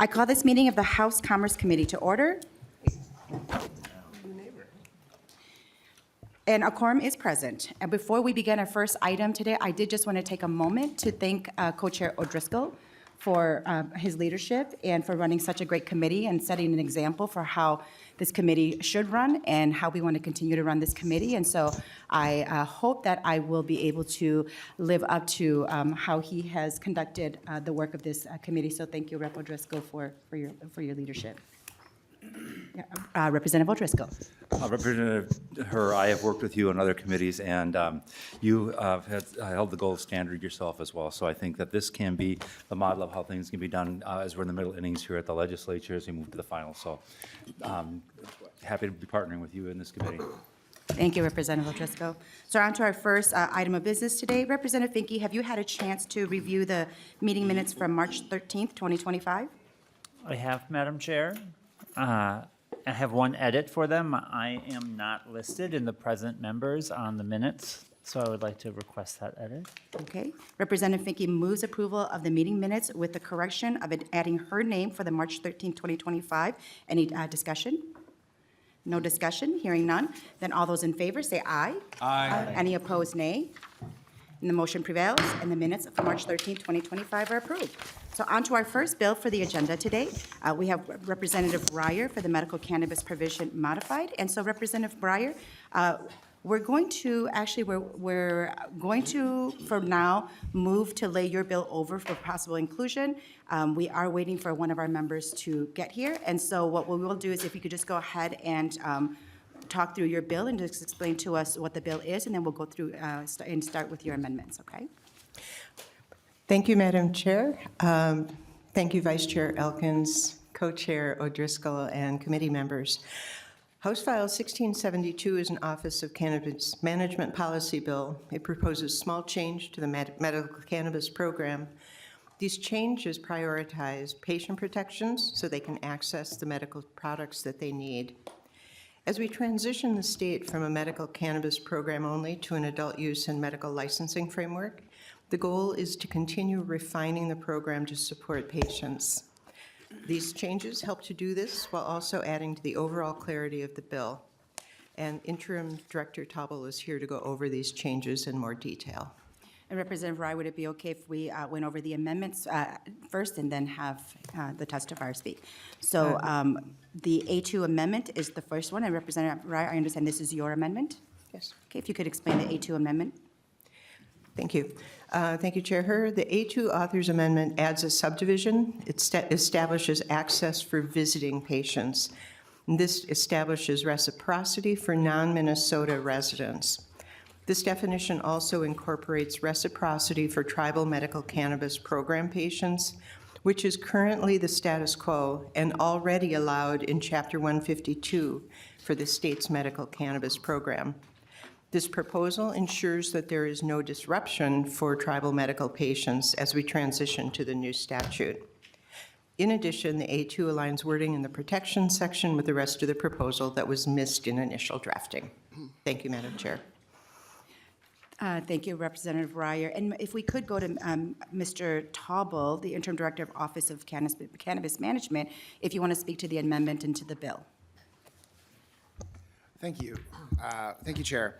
I call this meeting of the House Commerce Committee to order. And a quorum is present. And before we begin our first item today, I did just want to take a moment to thank Co-Chair O'Driscoll for his leadership and for running such a great committee and setting an example for how this committee should run and how we want to continue to run this committee. And so I hope that I will be able to live up to how he has conducted the work of this committee. So thank you, Rep. O'Driscoll, for your leadership. Representative O'Driscoll. Representative Herr, I have worked with you on other committees, and you have held the gold standard yourself as well. So I think that this can be the model of how things can be done as we're in the middle innings here at the legislature as we move to the final. So happy to be partnering with you in this committee. Thank you, Representative O'Driscoll. So on to our first item of business today. Representative Finke, have you had a chance to review the meeting minutes from March 13th, 2025? I have, Madam Chair. I have one edit for them. I am not listed in the present members on the minutes, so I would like to request that edit. Okay. Representative Finke moves approval of the meeting minutes with the correction of it adding her name for the March 13th, 2025. Any discussion? No discussion? Hearing none. Then all those in favor say aye. Aye. Any opposed, nay. And the motion prevails, and the minutes of March 13th, 2025 are approved. So on to our first bill for the agenda today. We have Representative Reyer for the medical cannabis provision modified. And so Representative Reyer, we're going to, for now, move to lay your bill over for possible inclusion. We are waiting for one of our members to get here. And so what we will do is if you could just go ahead and talk through your bill and just explain to us what the bill is, and then we'll go through and start with your amendments, okay? Thank you, Madam Chair. Thank you, Vice Chair Elkins, Co-Chair O'Driscoll, and committee members. House File 1672 is an Office of Cannabis Management Policy Bill. It proposes small change to the medical cannabis program. These changes prioritize patient protections so they can access the medical products that they need. As we transition the state from a medical cannabis program only to an adult use and medical licensing framework, the goal is to continue refining the program to support patients. These changes help to do this while also adding to the overall clarity of the bill. And Interim Director Tobble is here to go over these changes in more detail. And Representative Rye, would it be okay if we went over the amendments first and then have the testifier speak? So the A2 amendment is the first one, and Representative Rye, I understand this is your amendment? Yes. Okay, if you could explain the A2 amendment. Thank you. Thank you, Chair Herr. The A2 author's amendment adds a subdivision. It establishes access for visiting patients. And this establishes reciprocity for non-Minnesota residents. This definition also incorporates reciprocity for tribal medical cannabis program patients, which is currently the status quo and already allowed in Chapter 152 for the state's medical cannabis program. This proposal ensures that there is no disruption for tribal medical patients as we transition to the new statute. In addition, the A2 aligns wording in the protection section with the rest of the proposal that was missed in initial drafting. Thank you, Madam Chair. Thank you, Representative Reyer. And if we could go to Mr. Tobble, the Interim Director of Office of Cannabis Management, if you want to speak to the amendment and to the bill. Thank you. Thank you, Chair.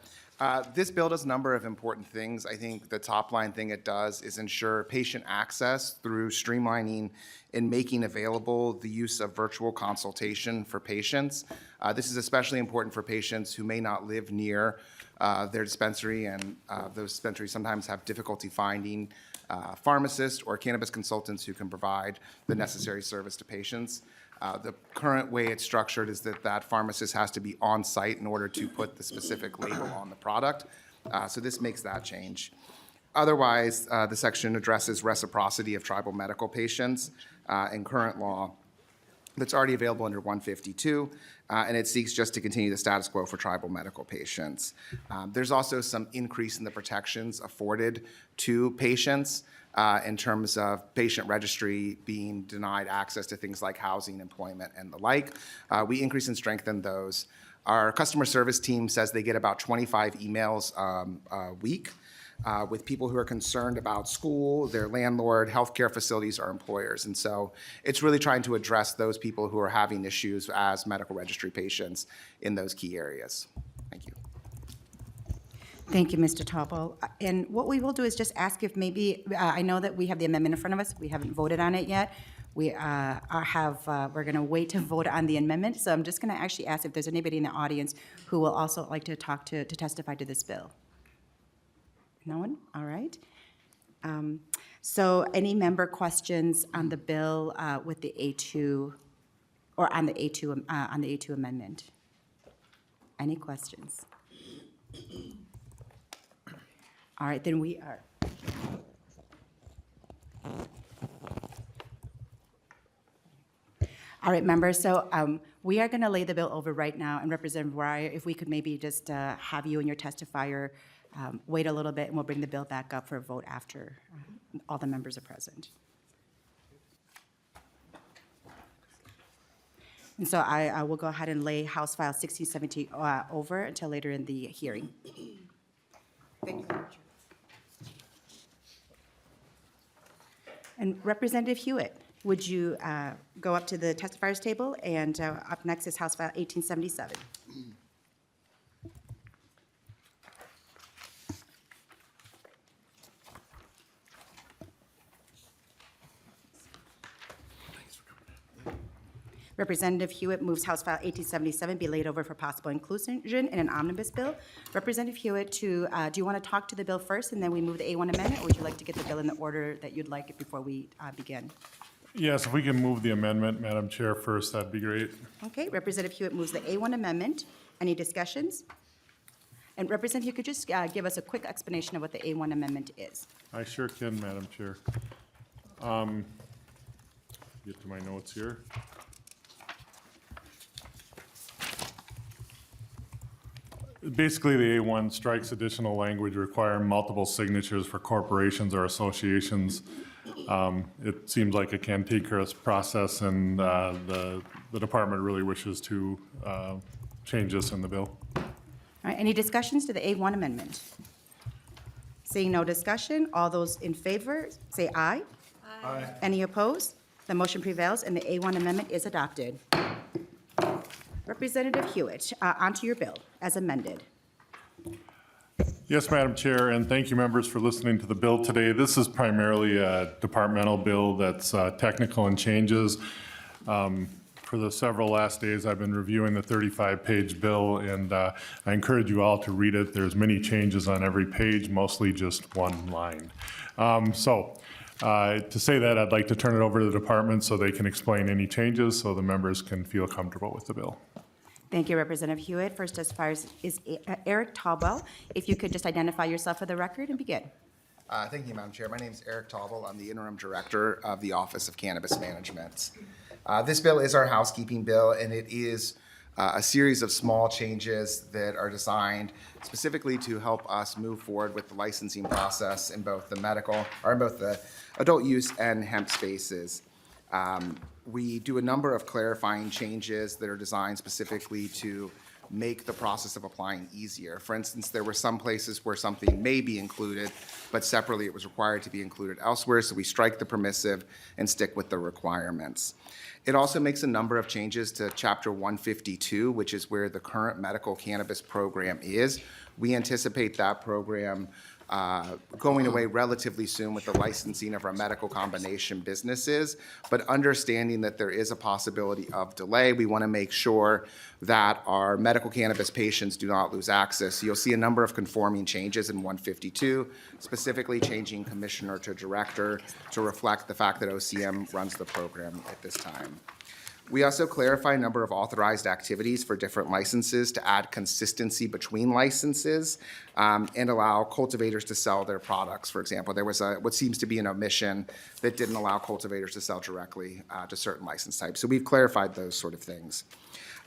This bill does a number of important things. I think the top line thing it does is ensure patient access through streamlining and making available the use of virtual consultation for patients. This is especially important for patients who may not live near their dispensary, and those dispensaries sometimes have difficulty finding pharmacists or cannabis consultants who can provide the necessary service to patients. The current way it's structured is that pharmacist has to be on site in order to put the specific label on the product. So this makes that change. Otherwise, the section addresses reciprocity of tribal medical patients in current law that's already available under 152, and it seeks just to continue the status quo for tribal medical patients. There's also some increase in the protections afforded to patients in terms of patient registry being denied access to things like housing, employment, and the like. We increase and strengthen those. Our customer service team says they get about 25 emails a week with people who are concerned about school, their landlord, healthcare facilities, or employers. And so it's really trying to address those people who are having issues as medical registry patients in those key areas. Thank you. Thank you, Mr. Topol. And what we will do is just ask if maybe, I know that we have the amendment in front of us. We haven't voted on it yet. We're going to wait to vote on the amendment. So I'm just going to actually ask if there's anybody in the audience who will also like to talk to testify to this bill. No one? All right. So any member questions on the bill with the A2, or on the A2 amendment? Any questions? All right, then we are. All right, members, so we are going to lay the bill over right now, and Representative Reyer, if we could maybe just have you and your testifier wait a little bit, and we'll bring the bill back up for a vote after all the members are present. And so I will go ahead and lay House File 1670 over until later in the hearing. Thank you, Madam Chair. And Representative Huot, would you go up to the testifier's table? And up next is House File 1877. Representative Huot moves House File 1877 be laid over for possible inclusion in an omnibus bill. Representative Huot, do you want to talk to the bill first, and then we move the A1 amendment, or would you like to get the bill in the order that you'd like it before we begin? Yes, if we can move the amendment, Madam Chair, first, that'd be great. Okay, Representative Huot moves the A1 amendment. Any discussions? And Representative, you could just give us a quick explanation of what the A1 amendment is. I sure can, Madam Chair. Get to my notes here. Basically, the A1 strikes additional language requiring multiple signatures for corporations or associations. It seems like a cantankerous process, and the department really wishes to change this in the bill. All right, any discussions to the A1 amendment? Seeing no discussion, all those in favor, say aye. Aye. Any opposed? The motion prevails, and the A1 amendment is adopted. Representative Huot, onto your bill as amended. Yes, Madam Chair, and thank you, members, for listening to the bill today. This is primarily a departmental bill that's technical and changes. For the several last days, I've been reviewing the 35-page bill, and I encourage you all to read it. There's many changes on every page, mostly just one line. To say that, I'd like to turn it over to the department so they can explain any changes so the members can feel comfortable with the bill. Thank you, Representative Huot. First testifier is Eric Taubel. If you could just identify yourself for the record and begin. Thank you, Madam Chair. My name is Eric Taubel. I'm the Interim Director of the Office of Cannabis Management. This bill is our housekeeping bill, and it is a series of small changes that are designed specifically to help us move forward with the licensing process in both the medical, or in both the adult use and hemp spaces. We do a number of clarifying changes that are designed specifically to make the process of applying easier. For instance, there were some places where something may be included, but separately it was required to be included elsewhere, so we strike the permissive and stick with the requirements. It also makes a number of changes to Chapter 152, which is where the current medical cannabis program is. We anticipate that program going away relatively soon with the licensing of our medical combination businesses, but understanding that there is a possibility of delay, we want to make sure that our medical cannabis patients do not lose access. So you'll see a number of conforming changes in 152, specifically changing commissioner to director to reflect the fact that OCM runs the program at this time. We also clarify a number of authorized activities for different licenses to add consistency between licenses and allow cultivators to sell their products. For example, there was what seems to be an omission that didn't allow cultivators to sell directly to certain license types. So we've clarified those sort of things.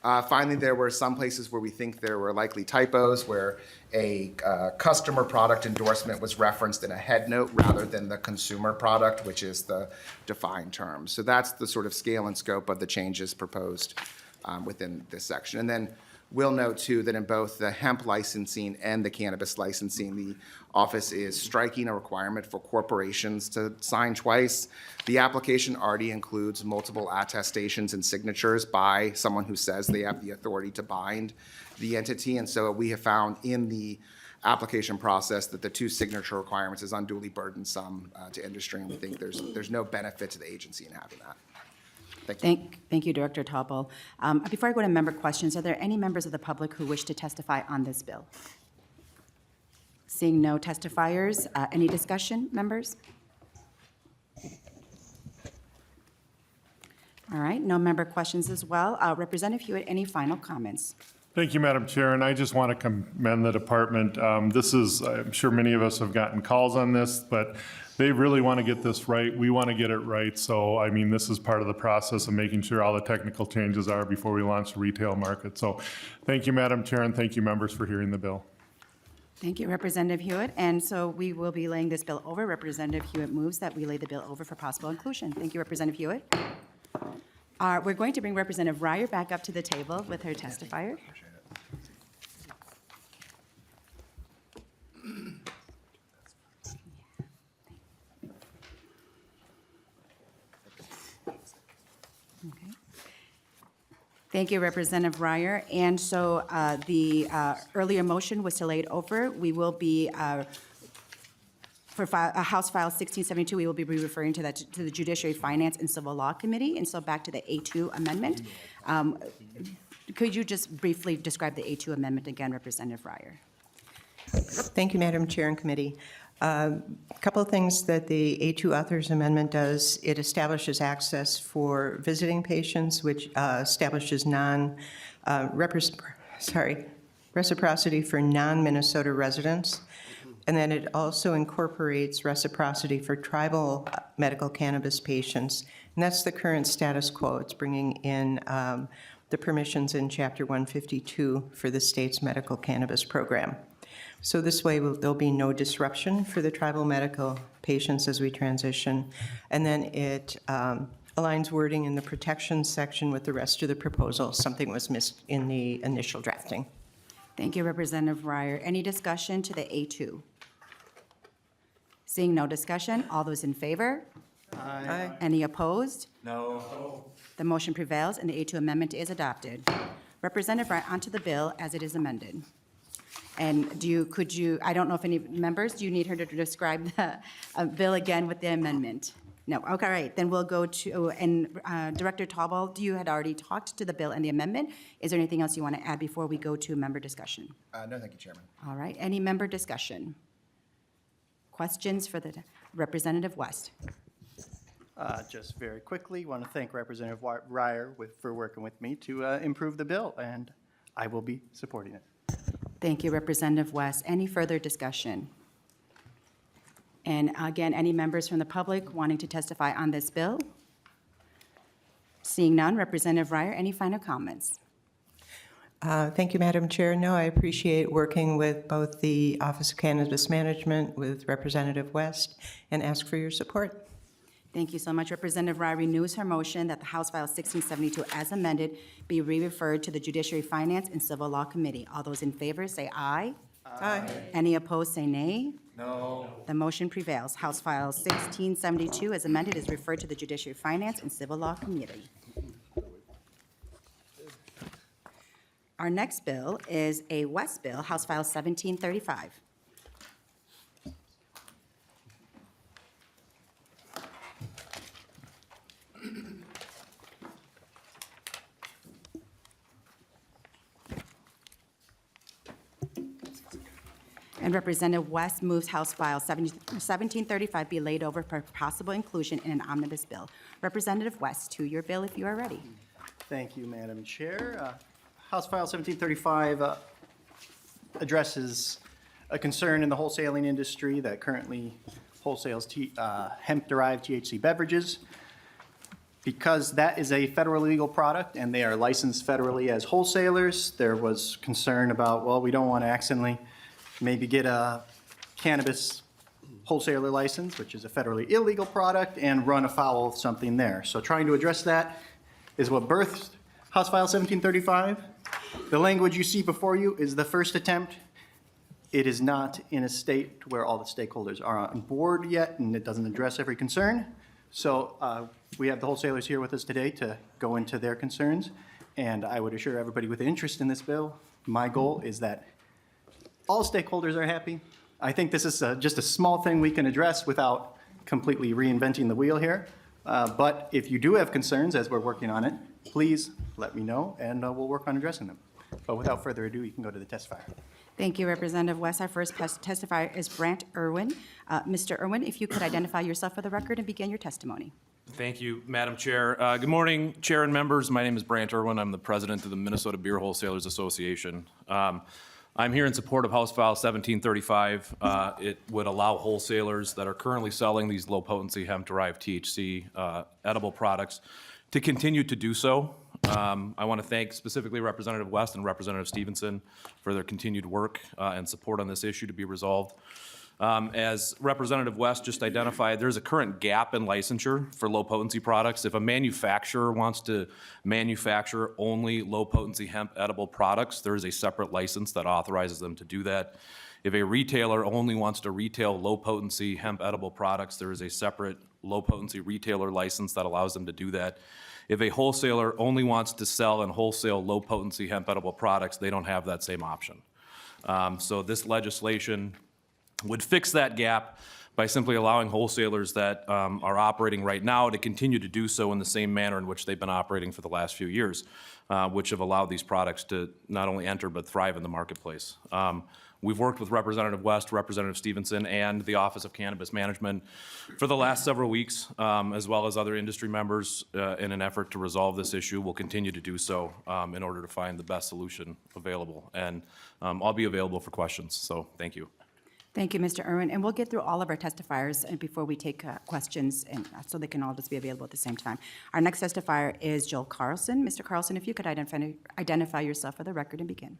Finally, there were some places where we think there were likely typos where a customer product endorsement was referenced in a head note rather than the consumer product, which is the defined term. So that's the sort of scale and scope of the changes proposed within this section. And then Will note too that in both the hemp licensing and the cannabis licensing, the office is striking a requirement for corporations to sign twice. The application already includes multiple attestations and signatures by someone who says they have the authority to bind the entity. And so we have found in the application process that the two signature requirements is unduly burdensome to industry, and we think there's no benefit to the agency in having that. Thank you. Thank you, Director Topol. Before I go to member questions, are there any members of the public who wish to testify on this bill? Seeing no testifiers, any discussion, members? All right, no member questions as well. Representative Hewitt, any final comments? Thank you, Madam Chair, and I just want to commend the department. This is, I'm sure many of us have gotten calls on this, but they really want to get this right. We want to get it right. So, I mean, this is part of the process of making sure all the technical changes are before we launch the retail market. So thank you, Madam Chair, and thank you, members, for hearing the bill. Thank you, Representative Hewitt. And so we will be laying this bill over. Representative Hewitt moves that we lay the bill over for possible inclusion. Thank you, Representative Hewitt. We're going to bring Representative Reyer back up to the table with her testifier. Okay. Thank you, Representative Reyer. And so the earlier motion was to lay it over. We will be, for House File 1672, we will be referring to that to the Judiciary, Finance, and Civil Law Committee. And so back to the A2 amendment. Could you just briefly describe the A2 amendment again, Representative Reyer? Thank you, Madam Chair and Committee. A couple of things that the A2 Authors Amendment does. It establishes access for visiting patients, which establishes reciprocity for non-Minnesota residents. And then it also incorporates reciprocity for tribal medical cannabis patients. And that's the current status quo. It's bringing in the permissions in Chapter 152 for the state's medical cannabis program. So this way, there'll be no disruption for the tribal medical patients as we transition. And then it aligns wording in the protection section with the rest of the proposal. Something was missed in the initial drafting. Thank you, Representative Reyer. Any discussion to the A2? Seeing no discussion, all those in favor? Aye. Any opposed? No. The motion prevails, and the A2 amendment is adopted. Representative Reyer, onto the bill as it is amended. And could you, I don't know if any members, do you need her to describe the bill again with the amendment? No, okay, all right, then we'll go to, and Director Tauble, you had already talked to the bill and the amendment. Is there anything else you want to add before we go to member discussion? No, thank you, Chairman. All right, any member discussion? Questions for the Representative West? Just very quickly, want to thank Representative Reyer for working with me to improve the bill, and I will be supporting it. Thank you, Representative West. Any further discussion? And again, any members from the public wanting to testify on this bill? Seeing none, Representative Reyer, any final comments? Thank you, Madam Chair. No, I appreciate working with both the Office of Cannabis Management with Representative West and ask for your support. Thank you so much. Representative Reyer renews her motion that the House File 1672 as amended be re-referred to the Judiciary, Finance, and Civil Law Committee. All those in favor say aye. Aye. Any opposed say nay. No. The motion prevails. House File 1672 as amended is referred to the Judiciary, Finance, and Civil Law Committee. Our next bill is a West bill, House File 1735. And Representative West moves House File 1735 be laid over for possible inclusion in an omnibus bill. Representative West, to your bill if you are ready. Thank you, Madam Chair. House File 1735 addresses a concern in the wholesaling industry that currently wholesales hemp-derived THC beverages. Because that is a federally legal product and they are licensed federally as wholesalers, there was concern about, well, we don't want to accidentally maybe get a cannabis wholesaler license, which is a federally illegal product, and run afoul of something there. So trying to address that is what birthed House File 1735. The language you see before you is the first attempt. It is not in a state where all the stakeholders are on board yet, and it doesn't address every concern. So we have the wholesalers here with us today to go into their concerns, and I would assure everybody with interest in this bill, my goal is that all stakeholders are happy. I think this is just a small thing we can address without completely reinventing the wheel here. But if you do have concerns as we're working on it, please let me know, and we'll work on addressing them. But without further ado, you can go to the testifier. Thank you, Representative West. Our first testifier is Brant Irwin. Mr. Irwin, if you could identify yourself for the record and begin your testimony. Thank you, Madam Chair. Good morning, Chair and members. My name is Brant Irwin. I'm the president of the Minnesota Beer Wholesalers Association. I'm here in support of House File 1735. It would allow wholesalers that are currently selling these low-potency hemp-derived THC edible products to continue to do so. I want to thank specifically Representative West and Representative Stephenson for their continued work and support on this issue to be resolved. As Representative West just identified, there's a current gap in licensure for low-potency products. If a manufacturer wants to manufacture only low-potency hemp edible products, there is a separate license that authorizes them to do that. If a retailer only wants to retail low-potency hemp edible products, there is a separate low-potency retailer license that allows them to do that. If a wholesaler only wants to sell and wholesale low-potency hemp edible products, they don't have that same option. So this legislation would fix that gap by simply allowing wholesalers that are operating right now to continue to do so in the same manner in which they've been operating for the last few years, which have allowed these products to not only enter but thrive in the marketplace. We've worked with Representative West, Representative Stephenson, and the Office of Cannabis Management for the last several weeks, as well as other industry members in an effort to resolve this issue. We'll continue to do so in order to find the best solution available. And I'll be available for questions, so thank you. Thank you, Mr. Irwin. And we'll get through all of our testifiers and before we take questions, and so they can all just be available at the same time. Our next testifier is Joel Carlson. Mr. Carlson, if you could identify yourself for the record and begin.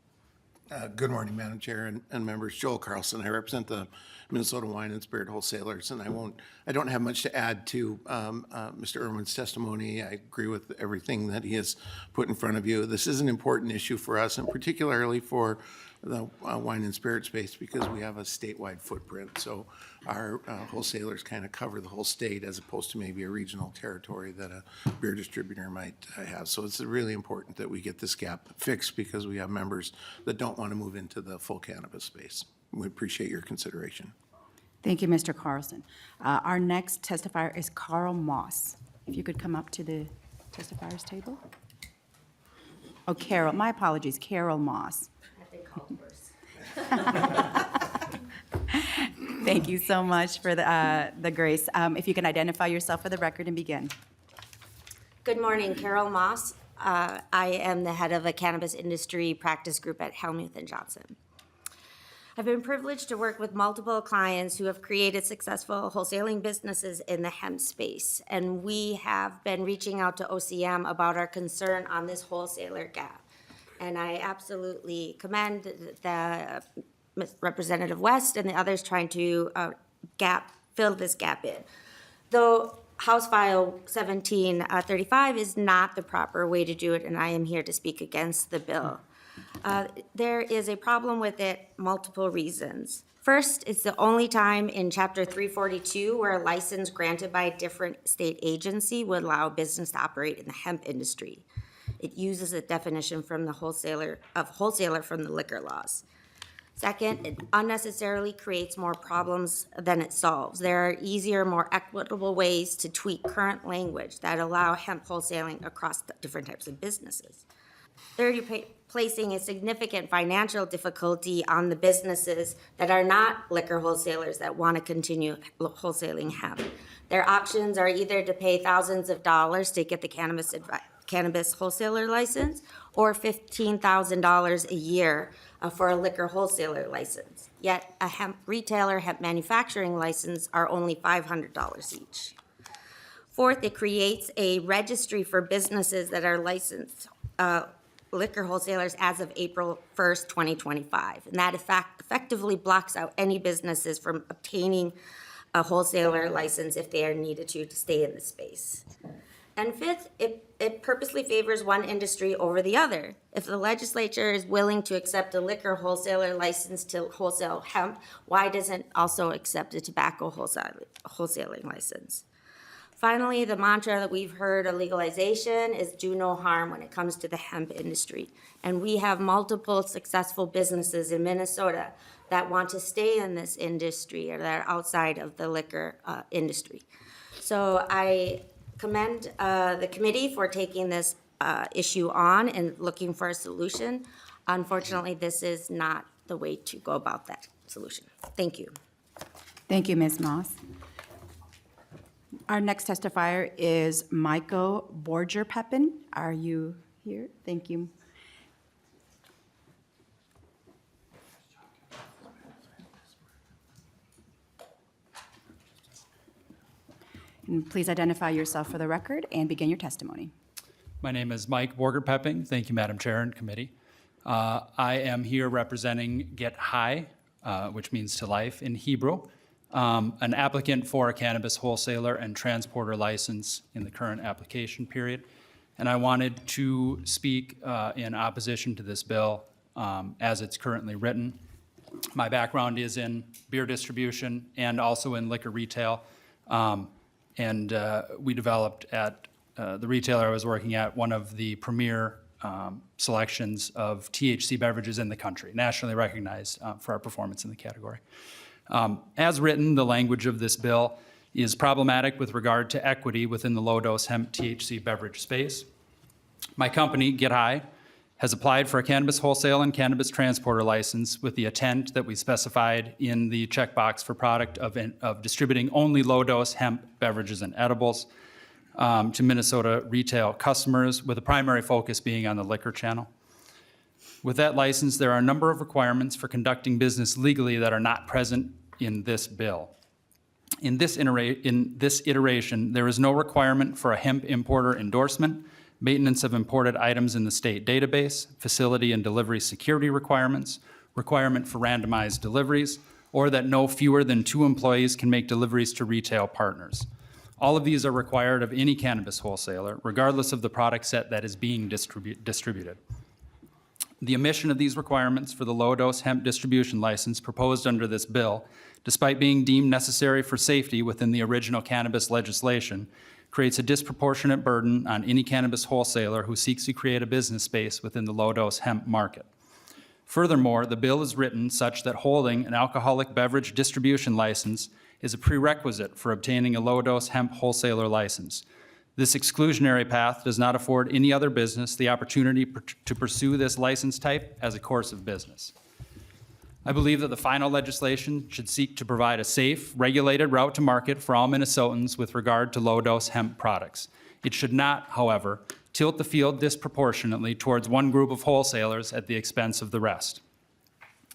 Good morning, Madam Chair and members. Joel Carlson. I represent the Minnesota Wine and Spirit Wholesalers, and I don't have much to add to Mr. Irwin's testimony. I agree with everything that he has put in front of you. This is an important issue for us, and particularly for the wine and spirit space, because we have a statewide footprint. So our wholesalers kind of cover the whole state as opposed to maybe a regional territory that a beer distributor might have. So it's really important that we get this gap fixed because we have members that don't want to move into the full cannabis space. We appreciate your consideration. Thank you, Mr. Carlson. Our next testifier is Carl Moss. If you could come up to the testifiers table. Oh, Carol, my apologies, Carol Moss. Thank you so much for the grace. If you can identify yourself for the record and begin. Good morning, Carol Moss. I am the head of a cannabis industry practice group at Helmuth & Johnson. I've been privileged to work with multiple clients who have created successful wholesaling businesses in the hemp space, and we have been reaching out to OCM about our concern on this wholesaler gap. And I absolutely commend the Representative West and the others trying to fill this gap in. Though House File 1735 is not the proper way to do it, and I am here to speak against the bill. There is a problem with it, multiple reasons. First, it's the only time in Chapter 342 where a license granted by a different state agency would allow a business to operate in the hemp industry. It uses a definition from the wholesaler from the liquor laws. Second, it unnecessarily creates more problems than it solves. There are easier, more equitable ways to tweak current language that allow hemp wholesaling across the different types of businesses. Third, you're placing a significant financial difficulty on the businesses that are not liquor wholesalers that want to continue wholesaling hemp. Their options are either to pay thousands of dollars to get the cannabis wholesaler license or $15,000 a year for a liquor wholesaler license. Yet a hemp retailer, hemp manufacturing license are only $500 each. Fourth, it creates a registry for businesses that are licensed liquor wholesalers as of April 1st, 2025. And that effectively blocks out any businesses from obtaining a wholesaler license if they are needed to stay in the space. And fifth, it purposely favors one industry over the other. If the legislature is willing to accept a liquor wholesaler license to wholesale hemp, why doesn't it also accept a tobacco wholesaling license? Finally, the mantra that we've heard of legalization is do no harm when it comes to the hemp industry. And we have multiple successful businesses in Minnesota that want to stay in this industry or that are outside of the liquor industry. So I commend the committee for taking this issue on and looking for a solution. Unfortunately, this is not the way to go about that solution. Thank you. Thank you, Ms. Moss. Our next testifier is Michael Borger-Pepin. Are you here? Thank you. And please identify yourself for the record and begin your testimony. My name is Mike Borger-Pepping. Thank you, Madam Chair and Committee. I am here representing Get High, which means to life in Hebrew, an applicant for a cannabis wholesaler and transporter license in the current application period. And I wanted to speak in opposition to this bill as it's currently written. My background is in beer distribution and also in liquor retail. And we developed at the retailer I was working at one of the premier selections of THC beverages in the country, nationally recognized for our performance in the category. As written, the language of this bill is problematic with regard to equity within the low-dose hemp THC beverage space. My company, Get High, has applied for a cannabis wholesale and cannabis transporter license with the intent that we specified in the checkbox for product of distributing only low-dose hemp beverages and edibles to Minnesota retail customers, with a primary focus being on the liquor channel. With that license, there are a number of requirements for conducting business legally that are not present in this bill. In this iteration, there is no requirement for a hemp importer endorsement, maintenance of imported items in the state database, facility and delivery security requirements, requirement for randomized deliveries, or that no fewer than 2 employees can make deliveries to retail partners. All of these are required of any cannabis wholesaler, regardless of the product set that is being distributed. The omission of these requirements for the low-dose hemp distribution license proposed under this bill, despite being deemed necessary for safety within the original cannabis legislation, creates a disproportionate burden on any cannabis wholesaler who seeks to create a business space within the low-dose hemp market. Furthermore, the bill is written such that holding an alcoholic beverage distribution license is a prerequisite for obtaining a low-dose hemp wholesaler license. This exclusionary path does not afford any other business the opportunity to pursue this license type as a course of business. I believe that the final legislation should seek to provide a safe, regulated route to market for all Minnesotans with regard to low-dose hemp products. It should not, however, tilt the field disproportionately towards one group of wholesalers at the expense of the rest.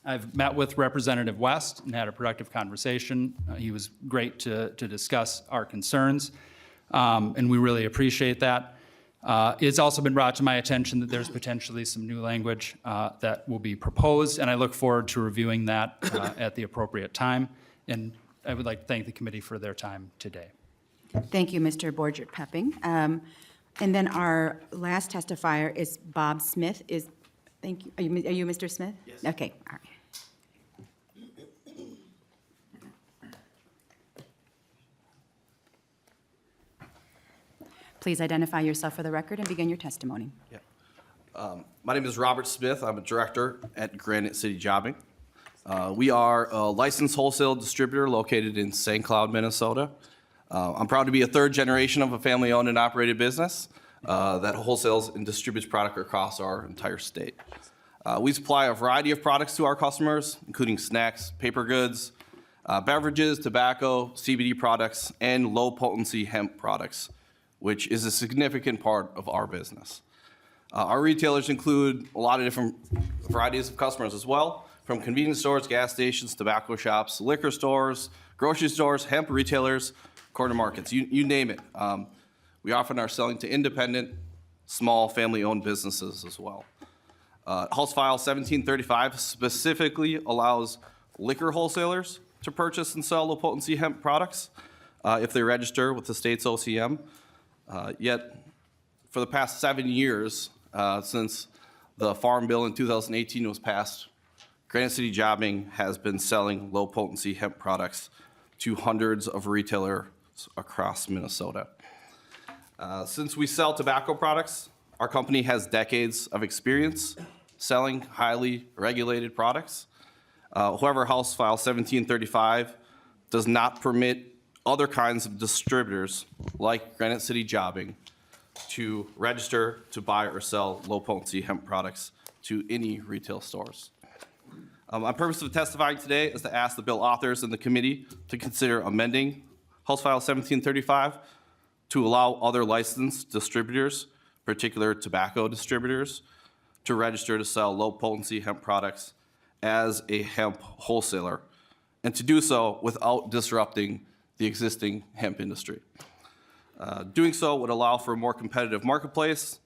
I've met with Representative West and had a productive conversation. He was great to discuss our concerns, and we really appreciate that. It's also been brought to my attention that there's potentially some new language that will be proposed, and I look forward to reviewing that at the appropriate time. And I would like to thank the committee for their time today. Thank you, Mr. Borger-Pepping. And then our last testifier is Bob Smith. Thank you. Are you Mr. Smith? Yes. Okay, all right. Please identify yourself for the record and begin your testimony. My name is Robert Smith. I'm a director at Granite City Jobbing. We are a licensed wholesale distributor located in St. Cloud, Minnesota. I'm proud to be a third generation of a family-owned and operated business that wholesales and distributes product across our entire state. We supply a variety of products to our customers, including snacks, paper goods, beverages, tobacco, CBD products, and low-potency hemp products, which is a significant part of our business. Our retailers include a lot of different varieties of customers as well, from convenience stores, gas stations, tobacco shops, liquor stores, grocery stores, hemp retailers, corner markets, you name it. We often are selling to independent, small, family-owned businesses as well. House File 1735 specifically allows liquor wholesalers to purchase and sell low-potency hemp products if they register with the state's OCM. Yet, for the past 7 years, since the Farm Bill in 2018 was passed, Granite City Jobbing has been selling low-potency hemp products to hundreds of retailers across Minnesota. Since we sell tobacco products, our company has decades of experience selling highly regulated products. However, House File 1735 does not permit other kinds of distributors like Granite City Jobbing to register to buy or sell low-potency hemp products to any retail stores. My purpose of testifying today is to ask the bill authors and the committee to consider amending House File 1735 to allow other licensed distributors, particular tobacco distributors, to register to sell low-potency hemp products as a hemp wholesaler, and to do so without disrupting the existing hemp industry. Doing so would allow for a more competitive marketplace,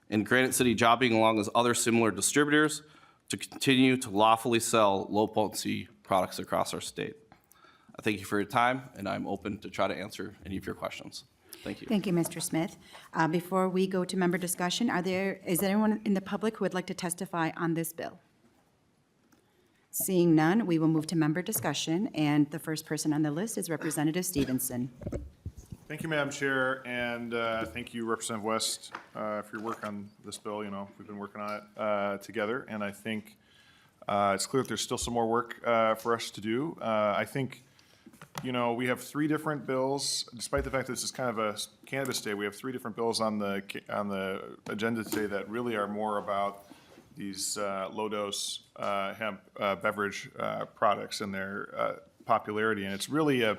and Granite City Jobbing, along with other similar distributors, to continue to lawfully sell low-potency products across our state. I thank you for your time, and I'm open to try to answer any of your questions. Thank you. Thank you, Mr. Smith. Before we go to member discussion, is there anyone in the public who would like to testify on this bill? Seeing none, we will move to member discussion, and the first person on the list is Representative Stephenson. Thank you, Madam Chair, and thank you, Representative West, for your work on this bill. You know, we've been working on it together, and I think it's clear that there's still some more work for us to do. I think, you know, we have 3 different bills, despite the fact that this is kind of a cannabis day. We have 3 different bills on the agenda today that really are more about these low-dose hemp beverage products and their popularity, and it's really a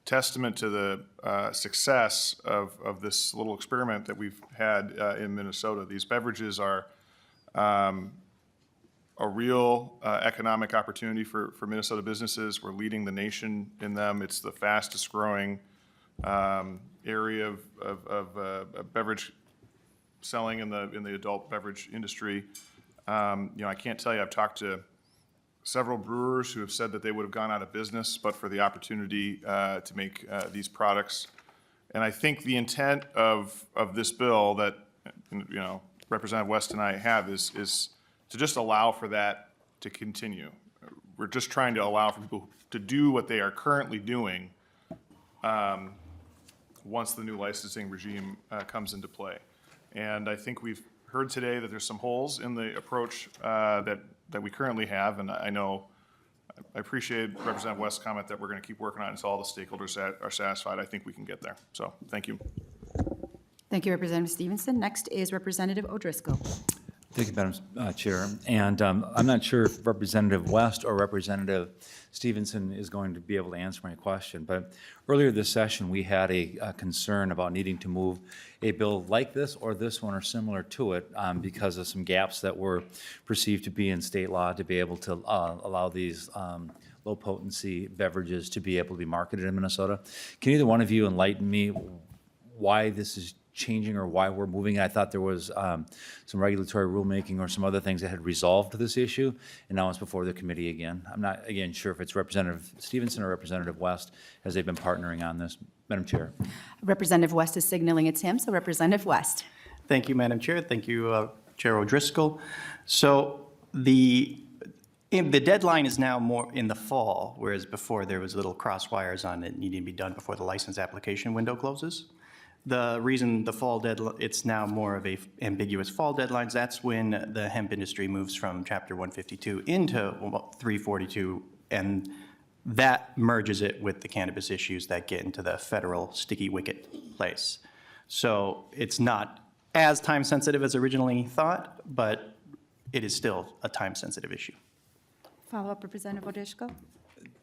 testament to the success of this little experiment that we've had in Minnesota. These beverages are a real economic opportunity for Minnesota businesses. We're leading the nation in them. It's the fastest growing area of beverage selling in the adult beverage industry. You know, I can't tell you, I've talked to several brewers who have said that they would have gone out of business but for the opportunity to make these products. And I think the intent of this bill that, you know, Representative West and I have is to just allow for that to continue. We're just trying to allow for people to do what they are currently doing once the new licensing regime comes into play. And I think we've heard today that there's some holes in the approach that we currently have, and I appreciate Representative West's comment that we're going to keep working on it until all the stakeholders are satisfied. I think we can get there. So, thank you. Thank you, Representative Stephenson. Next is Representative O'Driscoll. Thank you, Madam Chair. And I'm not sure if Representative West or Representative Stephenson is going to be able to answer my question, but earlier this session, we had a concern about needing to move a bill like this or this one or similar to it because of some gaps that were perceived to be in state law to be able to allow these low-potency beverages to be able to be marketed in Minnesota. Can either one of you enlighten me why this is changing or why we're moving? I thought there was some regulatory rulemaking or some other things that had resolved this issue, and now it's before the committee again. I'm not, again, sure if it's Representative Stephenson or Representative West, as they've been partnering on this. Madam Chair. Representative West is signaling it's him, so Representative West. Thank you, Madam Chair. Thank you, Chair O'Driscoll. So the deadline is now more in the fall, whereas before there was little cross wires on it needing to be done before the license application window closes. The reason the fall deadline, it's now more of a ambiguous fall deadlines, that's when the hemp industry moves from Chapter 152 into 342, and that merges it with the cannabis issues that get into the federal sticky wicket place. So it's not as time sensitive as originally thought, but it is still a time sensitive issue. Follow-up, Representative O'Driscoll.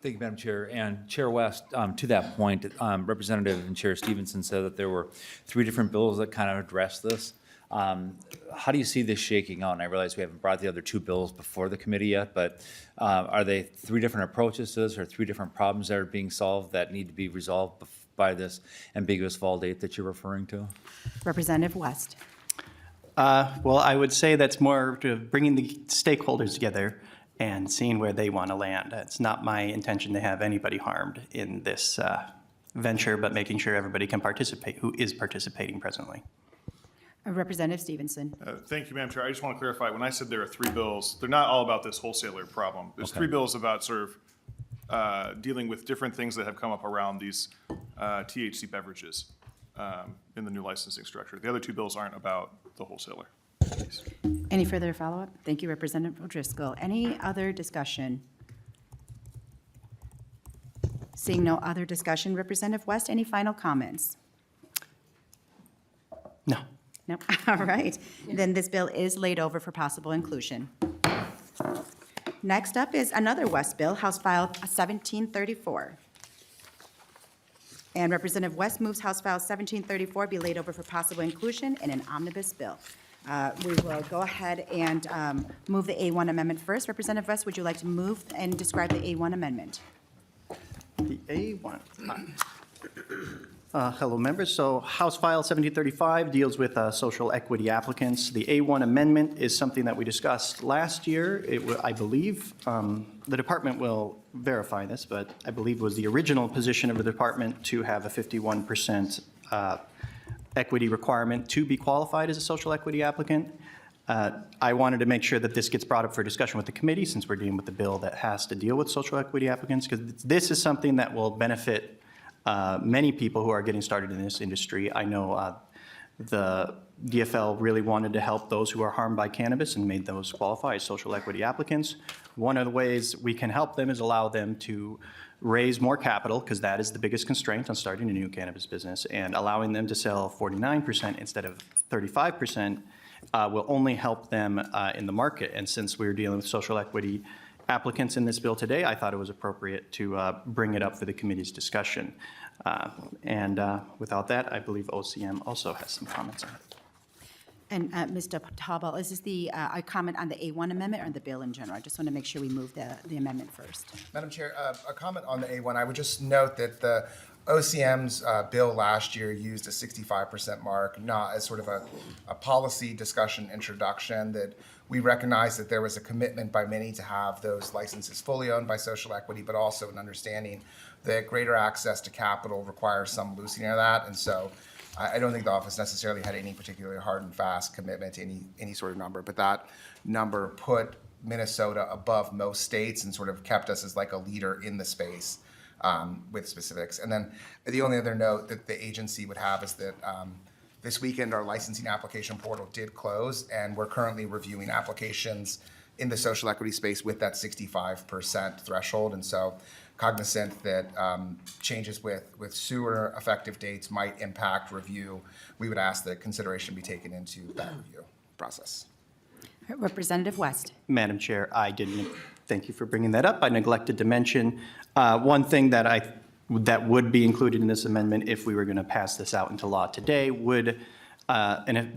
Thank you, Madam Chair. And Chair West, to that point, Representative and Chair Stephenson said that there were 3 different bills that kind of address this. How do you see this shaking out? And I realize we haven't brought the other 2 bills before the committee yet, but are they 3 different approaches to this or 3 different problems that are being solved that need to be resolved by this ambiguous fall date that you're referring to? Representative West. Well, I would say that's more to bringing the stakeholders together and seeing where they want to land. It's not my intention to have anybody harmed in this venture, but making sure everybody can participate who is participating presently. Representative Stephenson. Thank you, Madam Chair. I just want to clarify, when I said there are three bills, they're not all about this wholesaler problem. There's three bills about sort of dealing with different things that have come up around these THC beverages in the new licensing structure. The other two bills aren't about the wholesaler. Any further follow-up? Thank you, Representative O'Driscoll. Any other discussion? Seeing no other discussion, Representative West, any final comments? No. No? All right. Then this bill is laid over for possible inclusion. Next up is another West bill, House File 1734. And Representative West moves House File 1734 be laid over for possible inclusion in an omnibus bill. We will go ahead and move the A1 amendment first. Representative West, would you like to move and describe the A1 amendment? The A1. Hello, members. So House File 1735 deals with social equity applicants. The A1 amendment is something that we discussed last year. I believe, the department will verify this, but I believe it was the original position of the department to have a 51% equity requirement to be qualified as a social equity applicant. I wanted to make sure that this gets brought up for discussion with the committee since we're dealing with the bill that has to deal with social equity applicants, because this is something that will benefit many people who are getting started in this industry. I know the DFL really wanted to help those who are harmed by cannabis and made those qualify as social equity applicants. One of the ways we can help them is allow them to raise more capital, because that is the biggest constraint on starting a new cannabis business, and allowing them to sell 49% instead of 35% will only help them in the market. And since we're dealing with social equity applicants in this bill today, I thought it was appropriate to bring it up for the committee's discussion. Without that, I believe OCM also has some comments on it. And Mr. Tauber, is this the, a comment on the A1 amendment or the bill in general? I just want to make sure we move the amendment first. Madam Chair, a comment on the A1. I would just note that the OCM's bill last year used a 65% mark, not as sort of a policy discussion introduction, that we recognize that there was a commitment by many to have those licenses fully owned by social equity, but also an understanding that greater access to capital requires some loosening of that. And so I don't think the office necessarily had any particularly hard and fast commitment to any sort of number, but that number put Minnesota above most states and sort of kept us as like a leader in the space with specifics. And then the only other note that the agency would have is that this weekend our licensing application portal did close, and we're currently reviewing applications in the social equity space with that 65% threshold. And so cognizant that changes with sewer effective dates might impact review, we would ask that consideration be taken into that review process. Representative West. Madam Chair, thank you for bringing that up. I neglected to mention one thing that would be included in this amendment if we were going to pass this out into law today would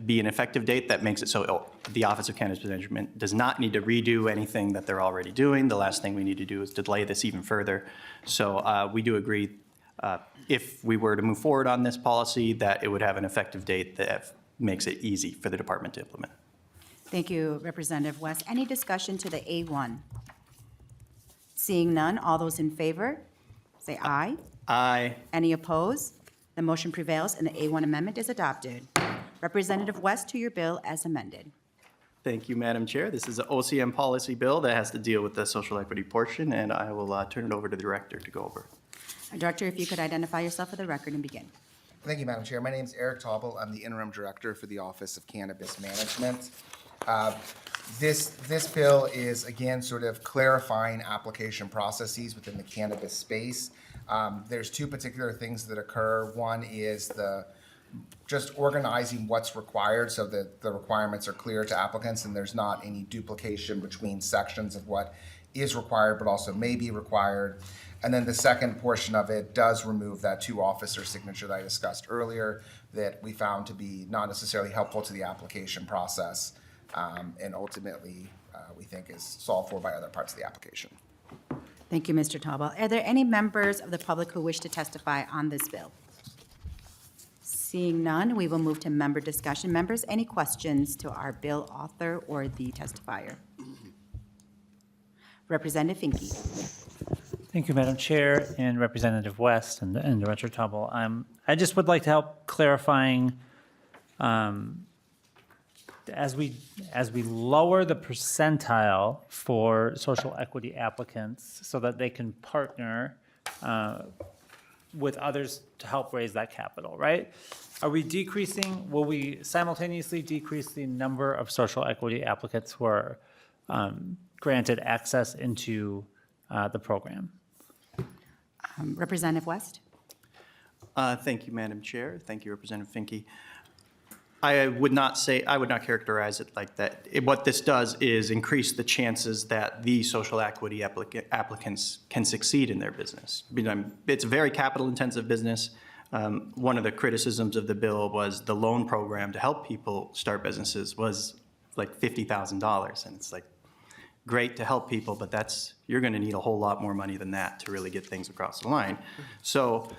be an effective date that makes it so the Office of Cannabis Management does not need to redo anything that they're already doing. The last thing we need to do is delay this even further. So we do agree, if we were to move forward on this policy, that it would have an effective date that makes it easy for the department to implement. Thank you, Representative West. Any discussion to the A1? Seeing none, all those in favor, say aye. Aye. Any opposed? The motion prevails and the A1 amendment is adopted. Representative West, to your bill as amended. Thank you, Madam Chair. This is an OCM policy bill that has to deal with the social equity portion, and I will turn it over to the director to go over. Director, if you could identify yourself for the record and begin. Thank you, Madam Chair. My name is Eric Taubel. I'm the interim director for the Office of Cannabis Management. This bill is, again, sort of clarifying application processes within the cannabis space. There's two particular things that occur. One is just organizing what's required so that the requirements are clear to applicants and there's not any duplication between sections of what is required but also may be required. And then the second portion of it does remove that two-officer signature that I discussed earlier that we found to be not necessarily helpful to the application process, and ultimately we think is solved for by other parts of the application. Thank you, Mr. Taubel. Are there any members of the public who wish to testify on this bill? Seeing none, we will move to member discussion. Members, any questions to our bill author or the testifier? Representative Finke. Thank you, Madam Chair and Representative West and Director Tubble. I just would like to help clarifying, as we lower the percentile for social equity applicants so that they can partner with others to help raise that capital, right? Are we decreasing, will we simultaneously decrease the number of social equity applicants who are granted access into the program? Representative West? Thank you, Madam Chair. Thank you, Representative Finke. I would not characterize it like that. What this does is increase the chances that the social equity applicants can succeed in their business. It's a very capital-intensive business. One of the criticisms of the bill was the loan program to help people start businesses was like $50,000. And it's like, great to help people, but you're going to need a whole lot more money than that to really get things across the line. So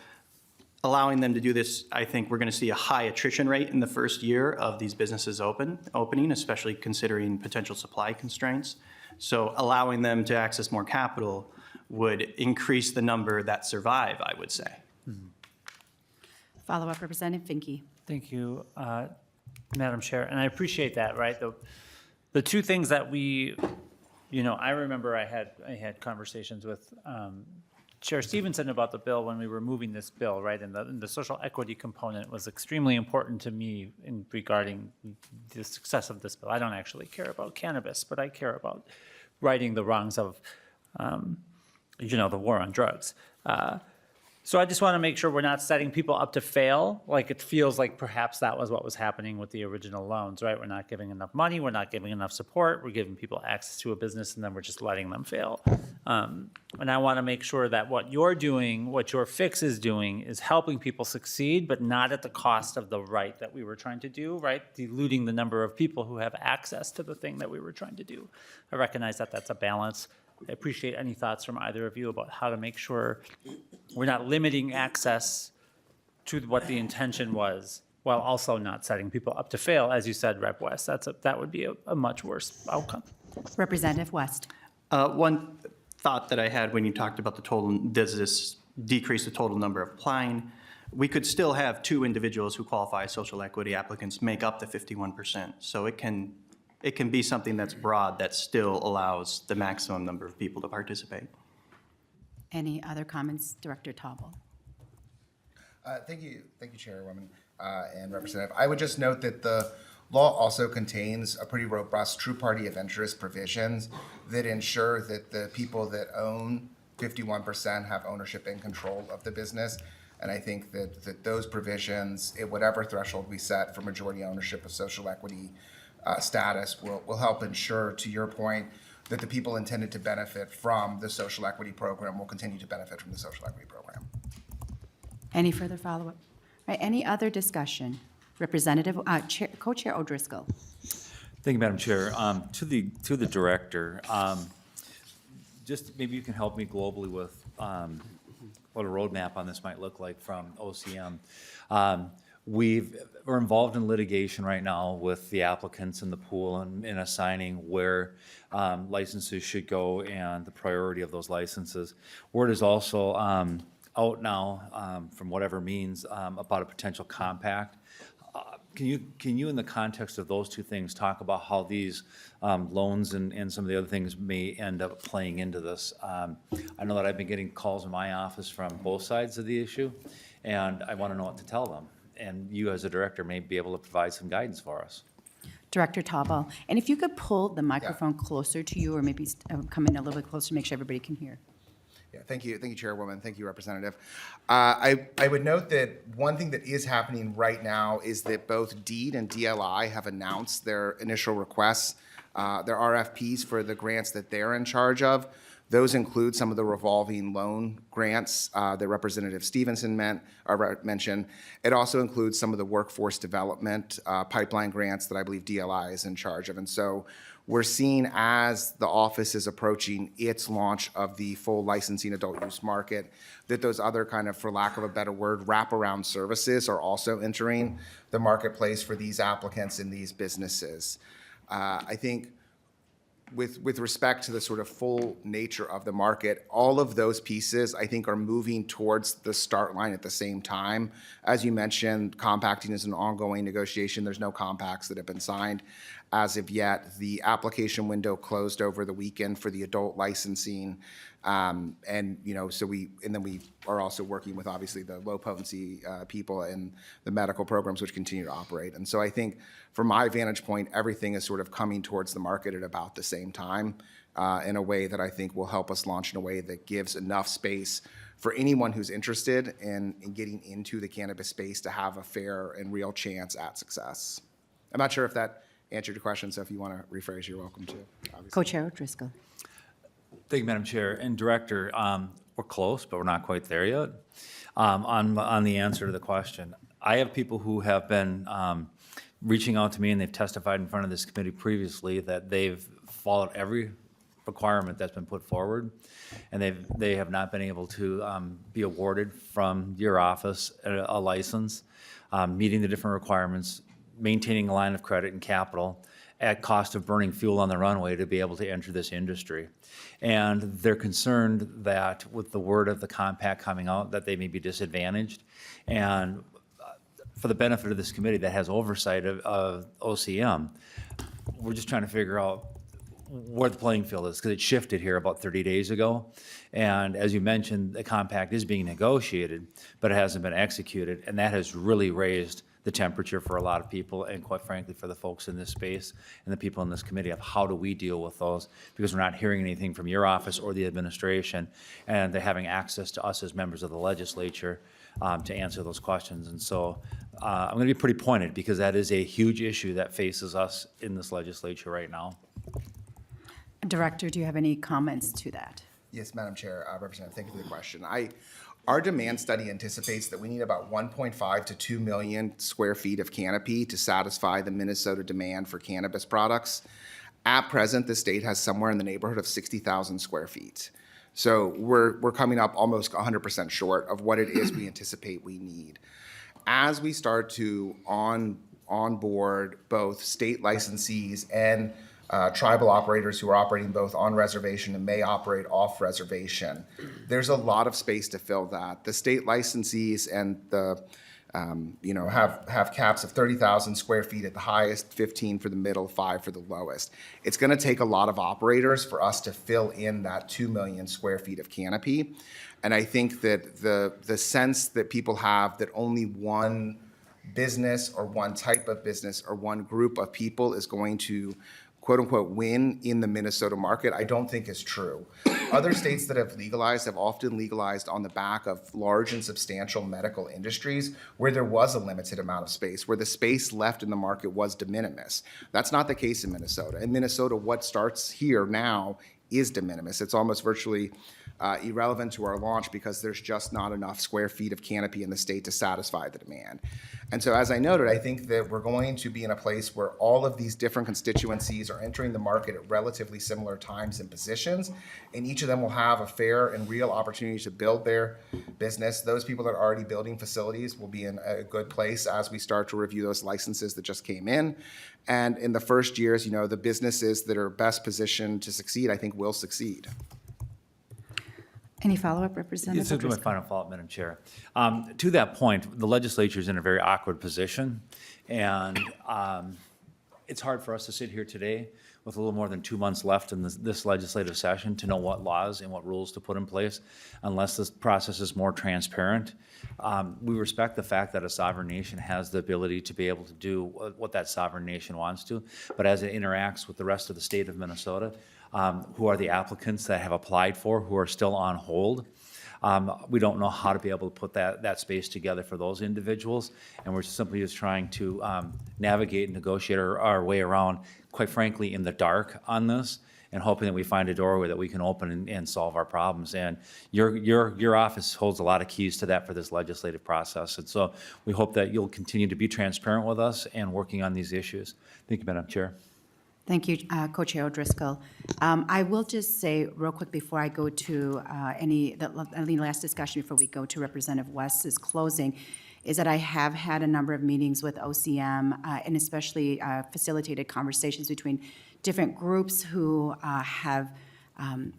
allowing them to do this, I think we're going to see a high attrition rate in the first year of these businesses opening, especially considering potential supply constraints. So allowing them to access more capital would increase the number that survive, I would say. Follow-up, Representative Finke. Thank you, Madam Chair, and I appreciate that, right? The two things that I remember I had conversations with Chair Stephenson about the bill when we were moving this bill, right? And the social equity component was extremely important to me regarding the success of this bill. I don't actually care about cannabis, but I care about righting the wrongs of, the war on drugs. So I just want to make sure we're not setting people up to fail. Like it feels like perhaps that was what was happening with the original loans, right? We're not giving enough money, we're not giving enough support, we're giving people access to a business and then we're just letting them fail. And I want to make sure that what you're doing, what your fix is doing is helping people succeed, but not at the cost of the right that we were trying to do, right? Diluting the number of people who have access to the thing that we were trying to do. I recognize that that's a balance. I appreciate any thoughts from either of you about how to make sure we're not limiting access to what the intention was while also not setting people up to fail. As you said, Rep. West, that would be a much worse outcome. Representative West. One thought that I had when you talked about the total, does this decrease the total number of applying? We could still have two individuals who qualify as social equity applicants make up the 51%. So it can be something that's broad that still allows the maximum number of people to participate. Any other comments, Director Tauble? Thank you, Chairwoman and Representative. I would just note that the law also contains a pretty robust true party of interest provisions that ensure that the people that own 51% have ownership and control of the business. And I think that those provisions, at whatever threshold we set for majority ownership of social equity status, will help ensure, to your point, that the people intended to benefit from the social equity program will continue to benefit from the social equity program. Any further follow-up? Right, any other discussion? Representative, Co-Chair O'Driscoll. Thank you, Madam Chair. To the director, just maybe you can help me globally with what a roadmap on this might look like from OCM. We're involved in litigation right now with the applicants in the pool and in assigning where licenses should go and the priority of those licenses. Word is also out now from whatever means about a potential compact. Can you, in the context of those two things, talk about how these loans and some of the other things may end up playing into this? I know that I've been getting calls in my office from both sides of the issue, and I want to know what to tell them. And you, as a director, may be able to provide some guidance for us. Director Tauble, and if you could pull the microphone closer to you or maybe come in a little bit closer to make sure everybody can hear. Yeah, thank you, Chairwoman. Thank you, Representative. I would note that one thing that is happening right now is that both DEED and DLI have announced their initial requests, their RFPs for the grants that they're in charge of. Those include some of the revolving loan grants that Representative Stephenson mentioned. It also includes some of the workforce development pipeline grants that I believe DLI is in charge of. And so we're seeing, as the office is approaching its launch of the full licensing adult use market, that those other kind of, for lack of a better word, wraparound services are also entering the marketplace for these applicants and these businesses. I think with respect to the sort of full nature of the market, all of those pieces, I think, are moving towards the start line at the same time. As you mentioned, compacting is an ongoing negotiation. There's no compacts that have been signed as of yet. The application window closed over the weekend for the adult licensing. And, so then we are also working with, obviously, the low-potency people and the medical programs which continue to operate. And so I think, from my vantage point, everything is sort of coming towards the market at about the same time in a way that I think will help us launch in a way that gives enough space for anyone who's interested in getting into the cannabis space to have a fair and real chance at success. I'm not sure if that answered your question, so if you want to rephrase, you're welcome to. Obviously. Co-Chair O'Driscoll. Thank you, Madam Chair. And Director, we're close, but we're not quite there yet. On the answer to the question, I have people who have been reaching out to me, and they've testified in front of this committee previously that they've followed every requirement that's been put forward, and they have not been able to be awarded from your office a license, meeting the different requirements, maintaining a line of credit and capital at cost of burning fuel on the runway to be able to enter this industry. And they're concerned that with the word of the compact coming out, that they may be disadvantaged. And for the benefit of this committee that has oversight of OCM, we're just trying to figure out where the playing field is, because it shifted here about 30 days ago. And as you mentioned, the compact is being negotiated, but it hasn't been executed. And that has really raised the temperature for a lot of people, and quite frankly, for the folks in this space and the people in this committee, of how do we deal with those, because we're not hearing anything from your office or the administration, and they're having access to us as members of the legislature to answer those questions. And so I'm going to be pretty pointed, because that is a huge issue that faces us in this legislature right now. Director, do you have any comments to that? Yes, Madam Chair, Representative, thank you for the question. Our demand study anticipates that we need about 1.5 to 2 million square feet of canopy to satisfy the Minnesota demand for cannabis products. At present, the state has somewhere in the neighborhood of 60,000 square feet. So we're coming up almost 100% short of what it is we anticipate we need. As we start to onboard both state licensees and tribal operators who are operating both on reservation and may operate off reservation, there's a lot of space to fill that. The state licensees and the have caps of 30,000 square feet at the highest, 15 for the middle, 5 for the lowest. It's going to take a lot of operators for us to fill in that 2 million square feet of canopy. And I think that the sense that people have that only one business or one type of business or one group of people is going to quote unquote win in the Minnesota market, I don't think is true. Other states that have legalized have often legalized on the back of large and substantial medical industries where there was a limited amount of space, where the space left in the market was de minimis. That's not the case in Minnesota. In Minnesota, what starts here now is de minimis. It's almost virtually irrelevant to our launch, because there's just not enough square feet of canopy in the state to satisfy the demand. And so, as I noted, I think that we're going to be in a place where all of these different constituencies are entering the market at relatively similar times and positions, and each of them will have a fair and real opportunity to build their business. Those people that are already building facilities will be in a good place as we start to review those licenses that just came in. And in the first years, the businesses that are best positioned to succeed, I think, will succeed. Any follow-up, Representative This is my O'Driscoll? final follow-up, Madam Chair. To that point, the legislature is in a very awkward position, and it's hard for us to sit here today with a little more than 2 months left in this legislative session to know what laws and what rules to put in place unless this process is more transparent. We respect the fact that a sovereign nation has the ability to be able to do what that sovereign nation wants to, but as it interacts with the rest of the state of Minnesota, who are the applicants that have applied for, who are still on hold, we don't know how to be able to put that space together for those individuals, and we're simply just trying to navigate and negotiate our way around, quite frankly, in the dark on this, and hoping that we find a doorway that we can open and solve our problems. And your office holds a lot of keys to that for this legislative process, and so we hope that you'll continue to be transparent with us and working on these issues. Thank you, Madam Chair. Thank you, Co-Chair O'Driscoll. I will just say real quick before I go to any last discussion before we go to Representative West's closing, is that I have had a number of meetings with OCM and especially facilitated conversations between different groups who have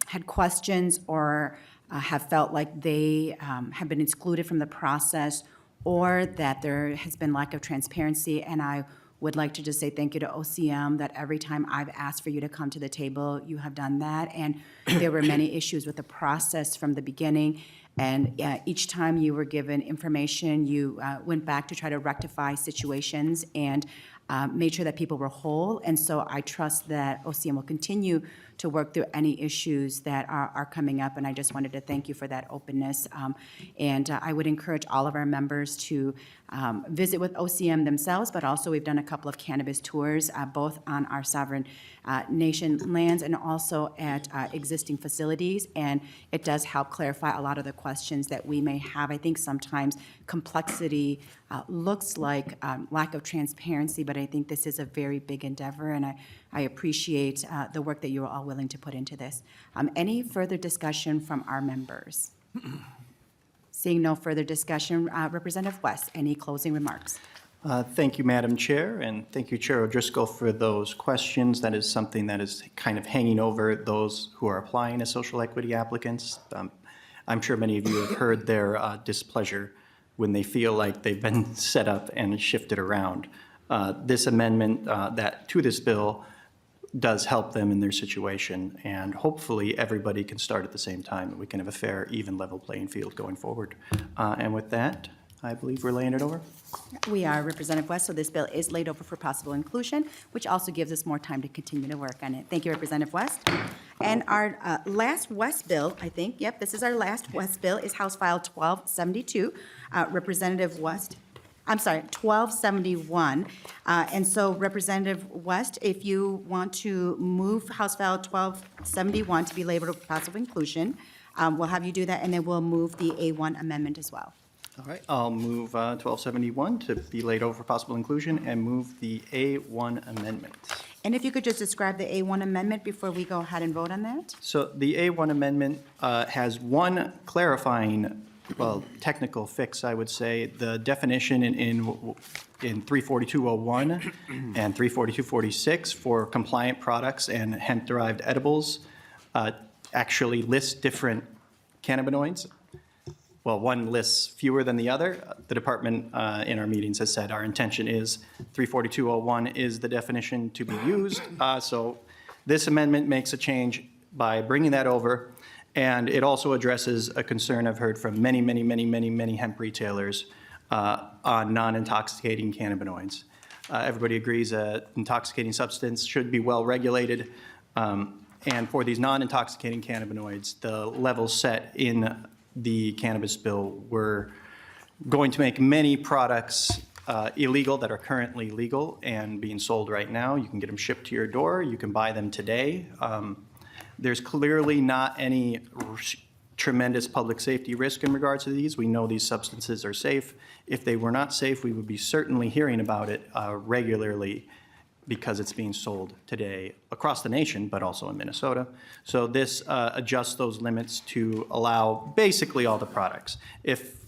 had questions or have felt like they have been excluded from the process, or that there has been lack of transparency. And I would like to just say thank you to OCM that every time I've asked for you to come to the table, you have done that. And there were many issues with the process from the beginning. And each time you were given information, you went back to try to rectify situations and made sure that people were whole. And so I trust that OCM will continue to work through any issues that are coming up. And I just wanted to thank you for that openness. And I would encourage all of our members to visit with OCM themselves, but also we've done a couple of cannabis tours, both on our sovereign nation lands and also at existing facilities. And it does help clarify a lot of the questions that we may have. I think sometimes complexity looks like lack of transparency, but I think this is a very big endeavor, and I appreciate the work that you are all willing to put into this. Any further discussion from our members? Seeing no further discussion, Representative West, any closing remarks? Thank you, Madam Chair, and thank you, Chair O'Driscoll, for those questions. That is something that is kind of hanging over those who are applying as social equity applicants. I'm sure many of you have heard their displeasure when they feel like they've been set up and shifted around. This amendment to this bill does help them in their situation, and hopefully everybody can start at the same time and we can have a fair, even, level playing field going forward. And with that, I believe we're laying it over. We are, Representative West, so this bill is laid over for possible inclusion, which also gives us more time to continue to work on it. Thank you, Representative West. And our last West bill, I think, yep, this is our last West bill, is House File 1272. Representative West, I'm sorry, 1271. And so Representative West, if you want to move House File 1271 to be labeled for possible inclusion, we'll have you do that, and then we'll move the A1 amendment as well. All right, I'll move 1271 to be laid over for possible inclusion and move the A1 amendment. And if you could just describe the A1 amendment before we go ahead and vote on that? So the A1 amendment has one clarifying, well, technical fix, I would say. The definition in 34201 and 34246 for compliant products and hemp-derived edibles actually lists different cannabinoids. Well, one lists fewer than the other. The department in our meetings has said our intention is 34201 is the definition to be used. So this amendment makes a change by bringing that over, and it also addresses a concern I've heard from many hemp retailers on non-intoxicating cannabinoids. Everybody agrees that intoxicating substance should be well regulated. And for these non-intoxicating cannabinoids, the levels set in the cannabis bill were going to make many products illegal that are currently legal and being sold right now. You can get them shipped to your door. You can buy them today. There's clearly not any tremendous public safety risk in regards to these. We know these substances are safe. If they were not safe, we would be certainly hearing about it regularly, because it's being sold today across the nation, but also in Minnesota. So this adjusts those limits to allow basically all the products. If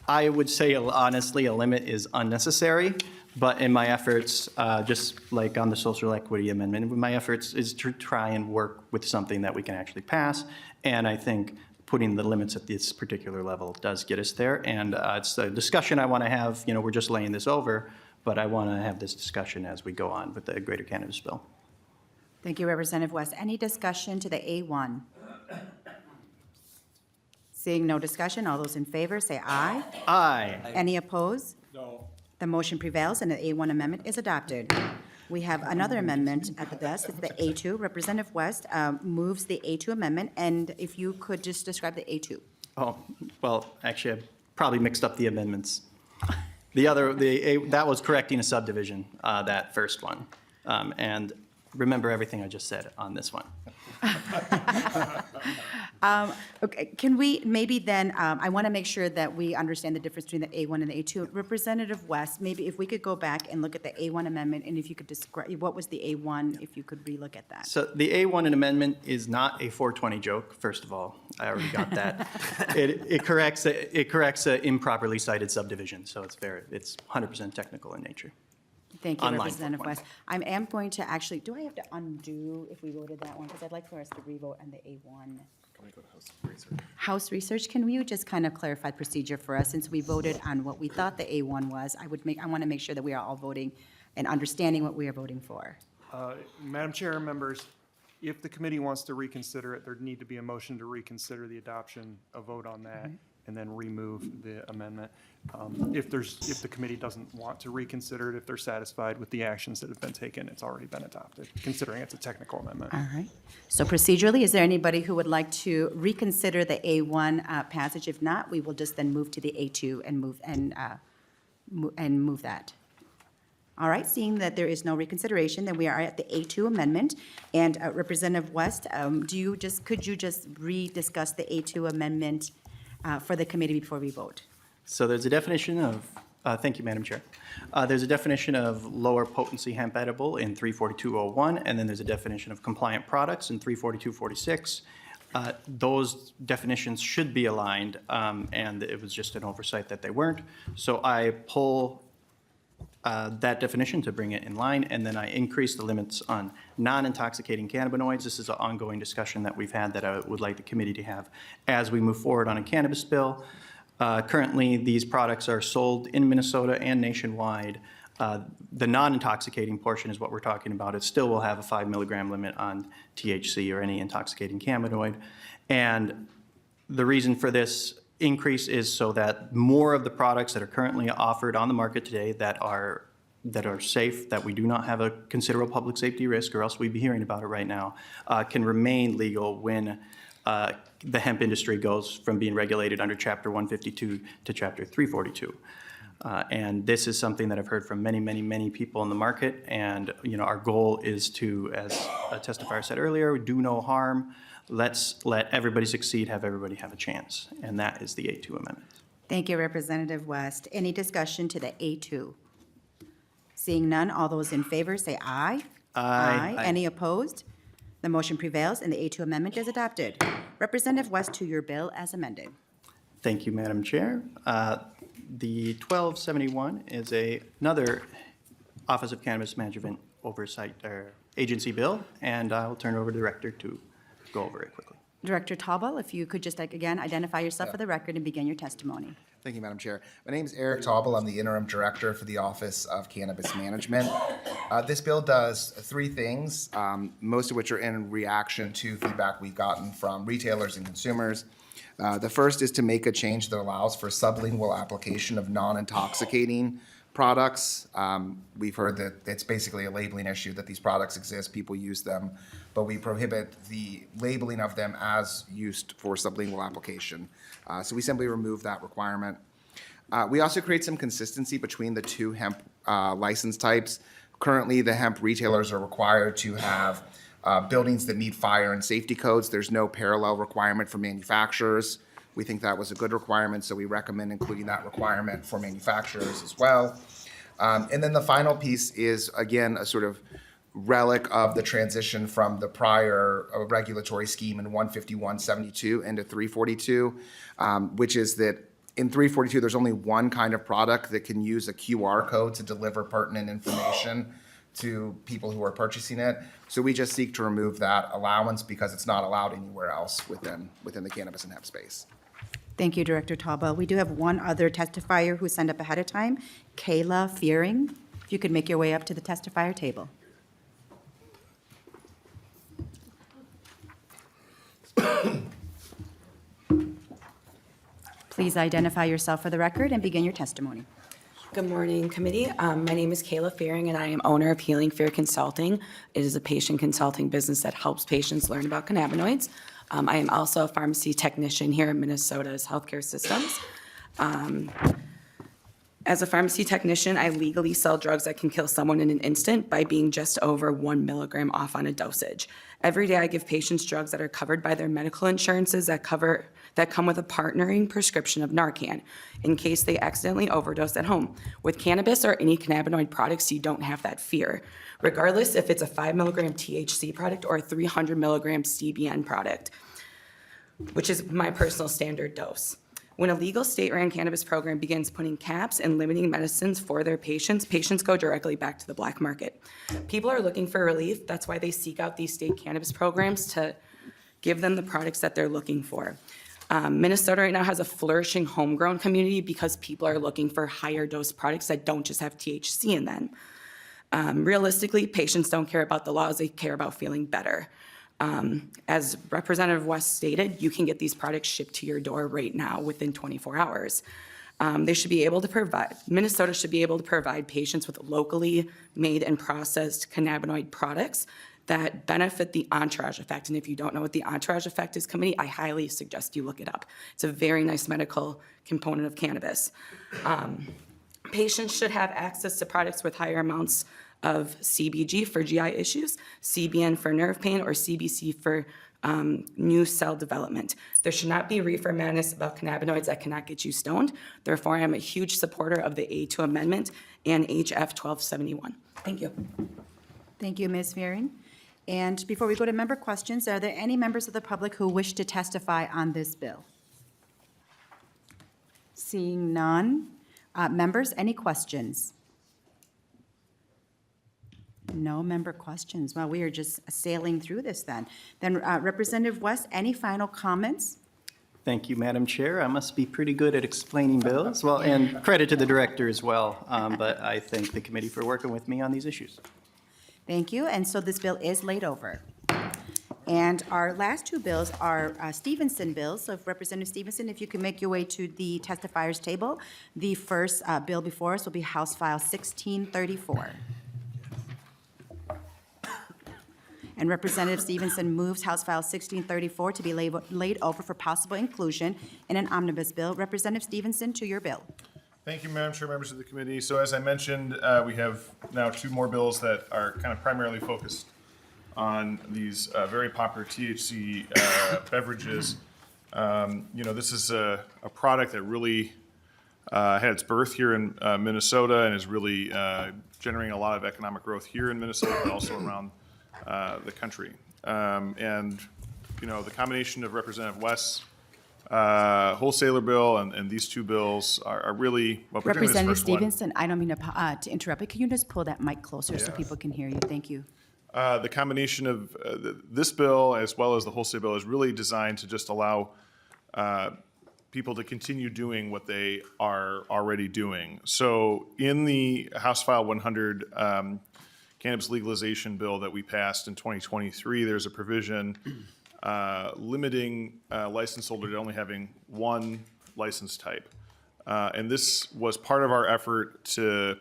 I would say, honestly, a limit is unnecessary, but in my efforts, just like on the social equity amendment, my efforts is to try and work with something that we can actually pass. And I think putting the limits at this particular level does get us there. And it's a discussion I want to have. You know, we're just laying this over, but I want to have this discussion as we go on with the Greater Cannabis Bill. Thank you, Representative West. Any discussion to the A1? Seeing no discussion, all those in favor say aye. Aye. Any opposed? No. The motion prevails and the A1 amendment is adopted. We have another amendment at the desk. It's the A2. Representative West moves the A2 amendment, and if you could just describe the A2. Oh, well, actually, I probably mixed up the amendments. That was correcting a subdivision, that first one. And remember everything I just said on this one. Okay, can we maybe then, I want to make sure that we understand the difference between the A1 and the A2. Representative West, maybe if we could go back and look at the A1 amendment, and if you could describe, what was the A1, if you could relook at that. So the A1 amendment is not a 420 joke, first of all. I already got that. It corrects a improperly cited subdivision, so it's 100% technical in nature. Thank you, online Representative 4.0. West. I am going to actually, do I have to undo if we voted that one? Because I'd like for us to revote on the A1. House research, can you just kind of clarify procedure for us? Since we voted on what we thought the A1 was, I want to make sure that we are all voting and understanding what we are voting for. Madam Chair, members, if the committee wants to reconsider it, there'd need to be a motion to reconsider the adoption, a vote on that, and then remove the amendment. If the committee doesn't want to reconsider it, if they're satisfied with the actions that have been taken, it's already been adopted, considering it's a technical amendment. All right. So procedurally, is there anybody who would like to reconsider the A1 passage? If not, we will just then move to the A2 and move that. All right, seeing that there is no reconsideration, then we are at the A2 amendment. And Representative West, could you just re-discuss the A2 amendment for the committee before we vote? So there's a definition of, thank you, Madam Chair. There's a definition of lower potency hemp edible in 34201, and then there's a definition of compliant products in 34246. Those definitions should be aligned, and it was just an oversight that they weren't. So I pull that definition to bring it in line, and then I increase the limits on non-intoxicating cannabinoids. This is an ongoing discussion that we've had that I would like the committee to have as we move forward on a cannabis bill. Currently, these products are sold in Minnesota and nationwide. The non-intoxicating portion is what we're talking about. It still will have a 5 milligram limit on THC or any intoxicating cannabinoid. And the reason for this increase is so that more of the products that are currently offered on the market today that are safe, that we do not have a considerable public safety risk, or else we'd be hearing about it right now, can remain legal when the hemp industry goes from being regulated under Chapter 152 to Chapter 342. And this is something that I've heard from many, many, many people in the market. And, our goal is to, as a testifier said earlier, do no harm. Let's let everybody succeed, have everybody have a chance. And that is the A2 amendment. Thank you, Representative West. Any discussion to the A2? Seeing none, all those in favor say aye. Aye. Any opposed? The motion prevails and the A2 amendment is adopted. Representative West, to your bill as amended. Thank you, Madam Chair. The 1271 is another Office of Cannabis Management Oversight Agency bill, and I'll turn it over to the Director to go over it quickly. Director Taubel, if you could just again identify yourself for the record and begin your testimony. Thank you, Madam Chair. My name is Eric Taubel. I'm the Interim Director for the Office of Cannabis Management. This bill does three things, most of which are in reaction to feedback we've gotten from retailers and consumers. The first is to make a change that allows for sublingual application of non-intoxicating products. We've heard that it's basically a labeling issue, that these products exist, people use them, but we prohibit the labeling of them as used for sublingual application. So we simply remove that requirement. We also create some consistency between the two hemp license types. Currently, the hemp retailers are required to have buildings that meet fire and safety codes. There's no parallel requirement for manufacturers. We think that was a good requirement, so we recommend including that requirement for manufacturers as well. And then the final piece is, again, a sort of relic of the transition from the prior regulatory scheme in 151.72 into 342, which is that in 342, there's only one kind of product that can use a QR code to deliver pertinent information to people who are purchasing it. So we just seek to remove that allowance because it's not allowed anywhere else within the cannabis and hemp space. Thank you, Director Taubel. We do have one other testifier who signed up ahead of time, Kayla Fearing. If you could make your way up to the testifier table. Please identify yourself for the record and begin your testimony. Good morning, committee. My name is Kayla Fearing, and I am owner of Healing Fear Consulting. It is a patient consulting business that helps patients learn about cannabinoids. I am also a pharmacy technician here in Minnesota's healthcare systems. As a pharmacy technician, I legally sell drugs that can kill someone in an instant by being just over 1 milligram off on a dosage. Every day I give patients drugs that are covered by their medical insurances that come with a partnering prescription of Narcan in case they accidentally overdose at home. With cannabis or any cannabinoid products, you don't have that fear, regardless if it's a 5 milligram THC product or a 300 milligram CBN product, which is my personal standard dose. When a legal state-run cannabis program begins putting caps and limiting medicines for their patients, patients go directly back to the black market. People are looking for relief. That's why they seek out these state cannabis programs to give them the products that they're looking for. Minnesota right now has a flourishing homegrown community because people are looking for higher dose products that don't just have THC in them. Realistically, patients don't care about the laws, they care about feeling better. As Representative West stated, you can get these products shipped to your door right now within 24 hours. They should be able to provide, Minnesota should be able to provide patients with locally made and processed cannabinoid products that benefit the entourage effect. And if you don't know what the entourage effect is, committee, I highly suggest you look it up. It's a very nice medical component of cannabis. Patients should have access to products with higher amounts of CBG for GI issues, CBN for nerve pain, or CBC for new cell development. There should not be reefer madness about cannabinoids that cannot get you stoned. Therefore, I am a huge supporter of the A2 amendment and HF 1271. Thank you. Thank you, Ms. Fearing. And before we go to member questions, are there any members of the public who wish to testify on this bill? Seeing none. Members, any questions? No member questions. Well, we are just sailing through this then. Then Representative West, any final comments? Thank you, Madam Chair. I must be pretty good at explaining bills. Well, and credit to the director as well. But I thank the committee for working with me on these issues. Thank you. And so this bill is laid over. And our last two bills are Stephenson bills. So if Representative Stephenson, if you can make your way to the testifiers table. The first bill before us will be House File 1634. And Representative Stephenson moves House File 1634 to be laid over for possible inclusion in an omnibus bill. Representative Stephenson, to your bill. Thank you, Madam Chair, members of the committee. So as I mentioned, we have now two more bills that are kind of primarily focused on these very popular THC beverages. This is a product that really had its birth here in Minnesota and is really generating a lot of economic growth here in Minnesota, but also around the country. The combination of Representative West's wholesaler bill and these two bills are really, well, particularly this Representative first one. Stephenson, I don't mean to interrupt, but can you just pull that mic closer so people can hear you? Thank you. The combination of this bill as well as the wholesale bill is really designed to just allow people to continue doing what they are already doing. So in the House File 100 cannabis legalization bill that we passed in 2023, there's a provision limiting license holder to only having one license type. And this was part of our effort to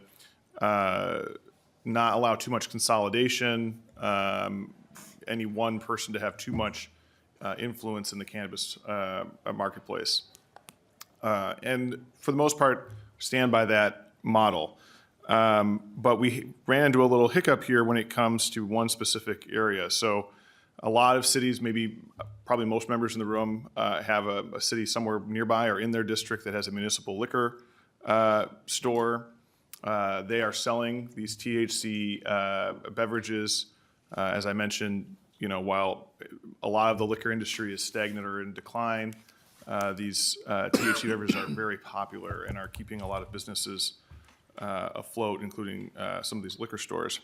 not allow too much consolidation, any one person to have too much influence in the cannabis marketplace. And for the most part, stand by that model. But we ran into a little hiccup here when it comes to one specific area. So a lot of cities, maybe probably most members in the room, have a city somewhere nearby or in their district that has a municipal liquor store. They are selling these THC beverages. As I mentioned, while a lot of the liquor industry is stagnant or in decline, these THC beverages are very popular and are keeping a lot of businesses afloat, including some of these liquor stores.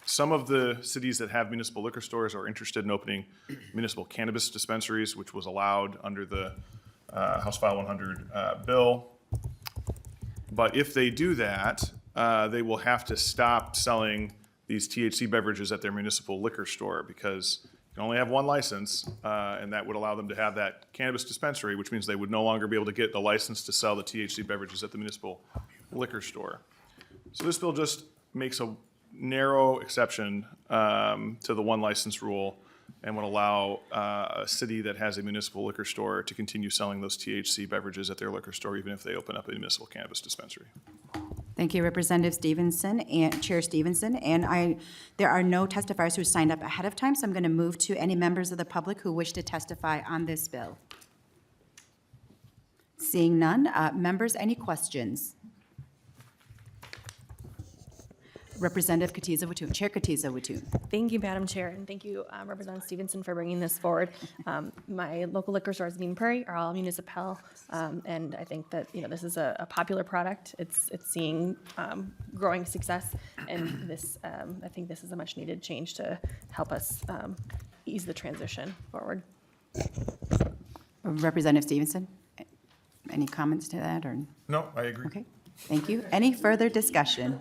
Some of the cities that have municipal liquor stores are interested in opening municipal cannabis dispensaries, which was allowed under the House File 100 bill. But if they do that, they will have to stop selling these THC beverages at their municipal liquor store because you can only have one license, and that would allow them to have that cannabis dispensary, which means they would no longer be able to get the license to sell the THC beverages at the municipal liquor store. So this bill just makes a narrow exception to the one license rule and would allow a city that has a municipal liquor store to continue selling those THC beverages at their liquor store, even if they open up a municipal cannabis dispensary. Thank you, Representative Stephenson and Chair Stephenson. And there are no testifiers who signed up ahead of time, so I'm going to move to any members of the public who wish to testify on this bill. Seeing none, members, any questions? Representative Katiza Watun, Chair Katiza Watun. Thank you, Madam Chair, and thank you, Representative Stephenson, for bringing this forward. My local liquor stores in Eden Prairie are all municipal, and I think that, this is a popular product. It's seeing growing success, and this, I think this is a much-needed change to help us ease the transition forward. Representative Stevenson, any comments to that, or? No, I agree. Okay, thank you. Any further discussion?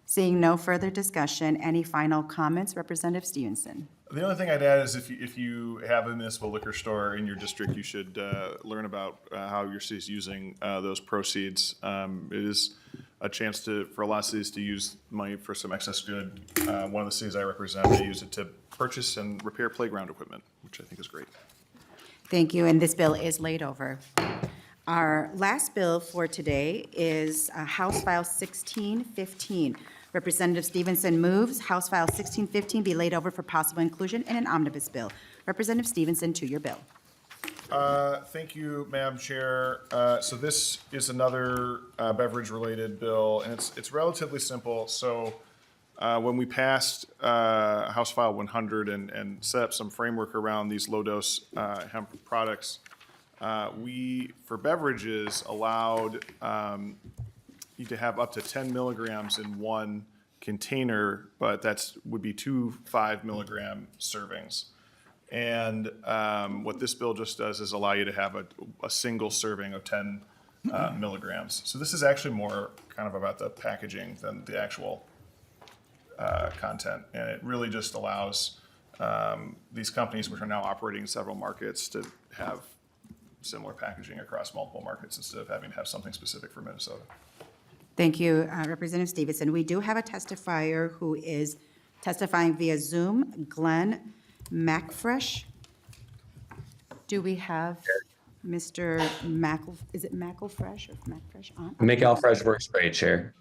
Seeing no further discussion, any final comments? Representative Stevenson. The only thing I'd add is if you have a municipal liquor store in your district, you should learn about how your city's using those proceeds. It is a chance for a lot of cities to use money for some excess good. One of the cities I represent, they use it to purchase and repair playground equipment, which I think is great. Thank you, and this bill is laid over. Our last bill for today is House File 1615. Representative Stevenson moves House File 1615 be laid over for possible inclusion in an omnibus bill. Representative Stevenson, to your bill. Thank you, Madam Chair. So this is another beverage-related bill, and it's relatively simple. So when we passed House File 100 and set up some framework around these low-dose hemp products, we, for beverages, allowed you to have up to 10 milligrams in one container, but would be 2 5-milligram servings. And what this bill just does is allow you to have a single serving of 10 milligrams. So this is actually more kind of about the packaging than the actual content. And it really just allows these companies, which are now operating in several markets, to have similar packaging across multiple markets instead of having to have something specific for Minnesota. Thank you, Representative Stevenson. We do have a testifier who is testifying via Zoom, Glenn McFresh. Do we have Mr. is it McElfresh or McFresh on? McElfresh works great, Chair.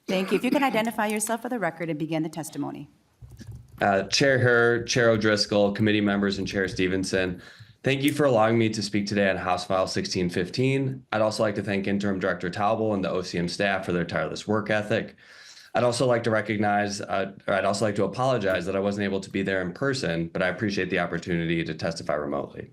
Thank you. If you can identify yourself for the record and begin the testimony. Chair Herr, Chair O'Driscoll, committee members, and Chair Stevenson, thank you for allowing me to speak today on House File 1615. I'd also like to thank Interim Director Taubel and the OCM staff for their tireless work ethic. I'd also like to apologize that I wasn't able to be there in person, but I appreciate the opportunity to testify remotely.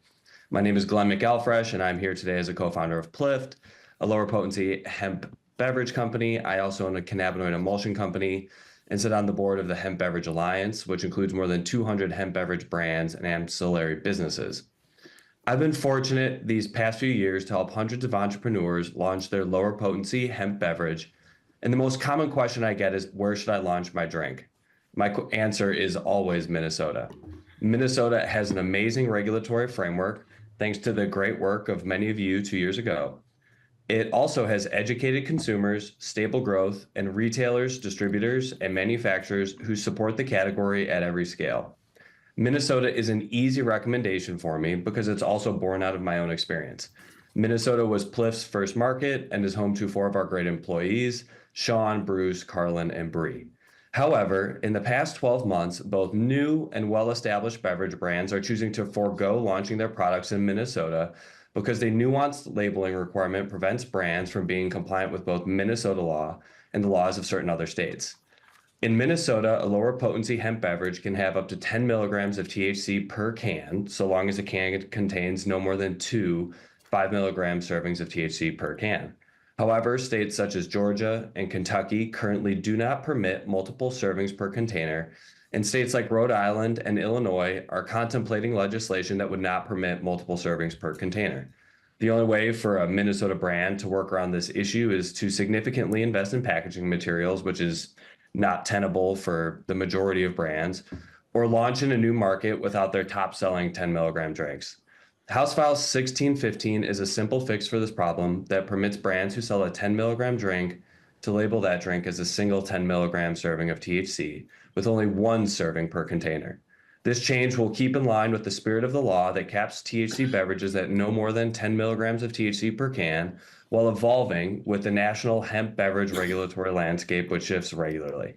My name is Glenn McElfresh, and I'm here today as a co-founder of Plift, a lower-potency hemp beverage company. I also own a cannabinoid emulsion company and sit on the board of the Hemp Beverage Alliance, which includes more than 200 hemp beverage brands and ancillary businesses. I've been fortunate these past few years to help hundreds of entrepreneurs launch their lower potency hemp beverage. And the most common question I get is, where should I launch my drink? My answer is always Minnesota. Minnesota has an amazing regulatory framework, thanks to the great work of many of you 2 years ago. It also has educated consumers, stable growth, and retailers, distributors, and manufacturers who support the category at every scale. Minnesota is an easy recommendation for me because it's also born out of my own experience. Minnesota was Plift's first market and is home to 4 of our great employees, Sean, Bruce, Carlin, and Bree. However, in the past 12 months, both new and well-established beverage brands are choosing to forego launching their products in Minnesota because the nuanced labeling requirement prevents brands from being compliant with both Minnesota law and the laws of certain other states. In Minnesota, a lower potency hemp beverage can have up to 10 milligrams of THC per can, so long as a can contains no more than 2 5-milligram servings of THC per can. However, states such as Georgia and Kentucky currently do not permit multiple servings per container, and states like Rhode Island and Illinois are contemplating legislation that would not permit multiple servings per container. The only way for a Minnesota brand to work around this issue is to significantly invest in packaging materials, which is not tenable for the majority of brands, or launch in a new market without their top-selling 10-milligram drinks. House File 1615 is a simple fix for this problem that permits brands who sell a 10-milligram drink to label that drink as a single 10-milligram serving of THC, with only 1 serving per container. This change will keep in line with the spirit of the law that caps THC beverages at no more than 10 milligrams of THC per can, while evolving with the national hemp beverage regulatory landscape, which shifts regularly.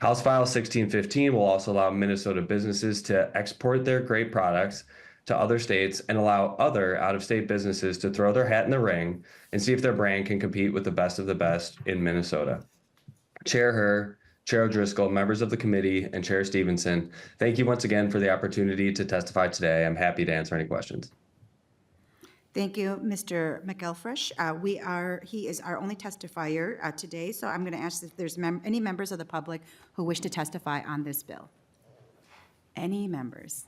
House File 1615 will also allow Minnesota businesses to export their great products to other states and allow other out-of-state businesses to throw their hat in the ring and see if their brand can compete with the best of the best in Minnesota. Chair Herr, Chair O'Driscoll, members of the committee, and Chair Stephenson, thank you once again for the opportunity to testify today. I'm happy to answer any questions. Thank you, Mr. McElfresh. He is our only testifier today, so I'm going to ask if there's any members of the public who wish to testify on this bill. Any members?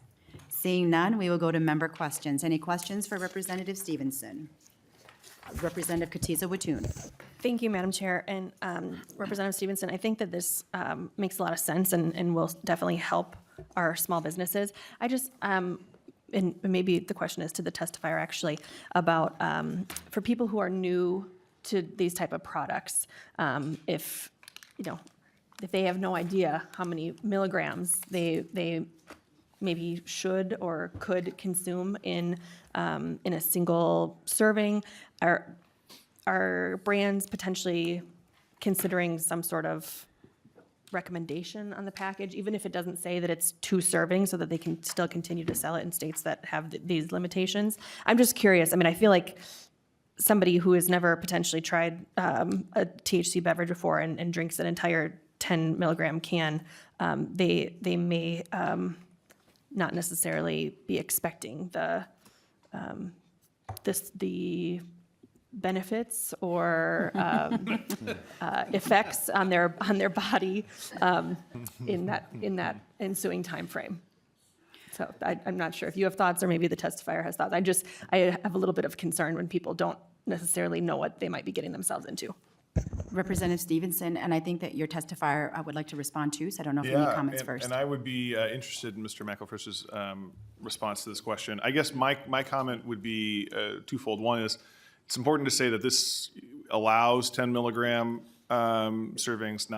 Seeing none, we will go to member questions. Any questions for Representative Stephenson? Representative Katiza Watun. Thank you, Madam Chair. And Representative Stephenson, I think that this makes a lot of sense and will definitely help our small businesses. I just, and maybe the question is to the testifier actually, about for people who are new to these type of products, if they have no idea how many milligrams they maybe should or could consume in a single serving, are brands potentially considering some sort of recommendation on the package, even if it doesn't say that it's 2 servings, so that they can still continue to sell it in states that have these limitations? I'm just curious. I mean, I feel like somebody who has never potentially tried a THC beverage before and drinks an entire 10 milligram can, they may not necessarily be expecting the benefits or effects on their body in that ensuing time frame. So I'm not sure if you have thoughts, or maybe the testifier has thoughts. I have a little bit of concern when people don't necessarily know what they might be getting themselves into. Representative Stephenson, and I think that your testifier would like to respond too, so I don't know if you have any comments first. And I would be interested in Mr. McElfresh's response to this question. I guess my comment would be twofold. One is, it's important to say that this allows 10 milligram servings,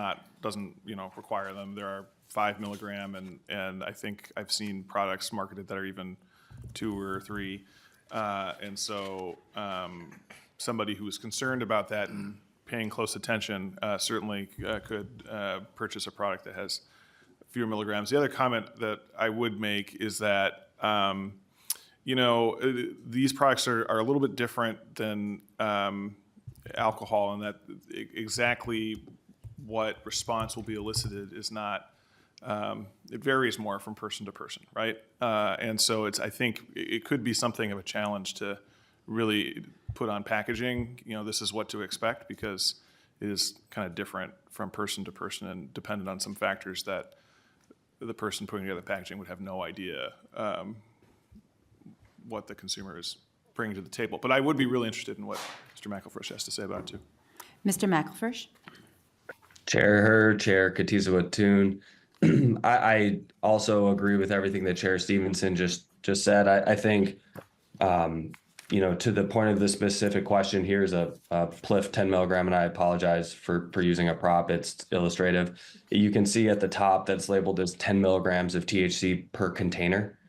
doesn't require them. There are 5 milligram, and I think I've seen products marketed that are even 2 or 3. And so somebody who is concerned about that and paying close attention certainly could purchase a product that has fewer milligrams. The other comment that I would make is that these products are a little bit different than alcohol, in that exactly what response will be elicited is not, it varies more from person to person, right? And so I think it could be something of a challenge to really put on packaging, this is what to expect, because it is kind of different from person to person and dependent on some factors that the person putting together the packaging would have no idea what the consumer is bringing to the table. But I would be really interested in what Mr. McElfresh has to say about it too. Mr. McElfresh? Chair Herr, Chair Katiza Watun, I also agree with everything that Chair Stephenson just said. I think, to the point of the specific question, here's a Pliff 10 milligram, and I apologize for using a prop. It's illustrative. You can see at the top that's labeled as 10 milligrams of THC per container.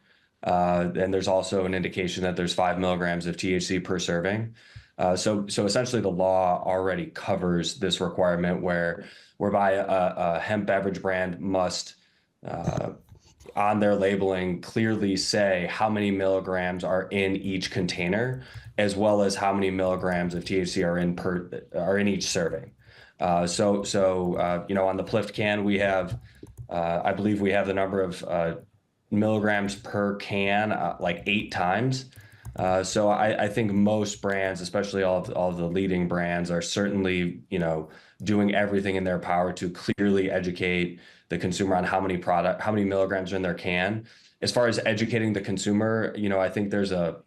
And there's also an indication that there's 5 milligrams of THC per serving. So essentially the law already covers this requirement whereby a hemp beverage brand must, on their labeling, clearly say how many milligrams are in each container, as well as how many milligrams of THC are in each serving. On the Pliff can, we have, I believe we have the number of milligrams per can, like 8 times. So I think most brands, especially all of the leading brands, are certainly, doing everything in their power to clearly educate the consumer on how many milligrams are in their can. As far as educating the consumer, I think there's a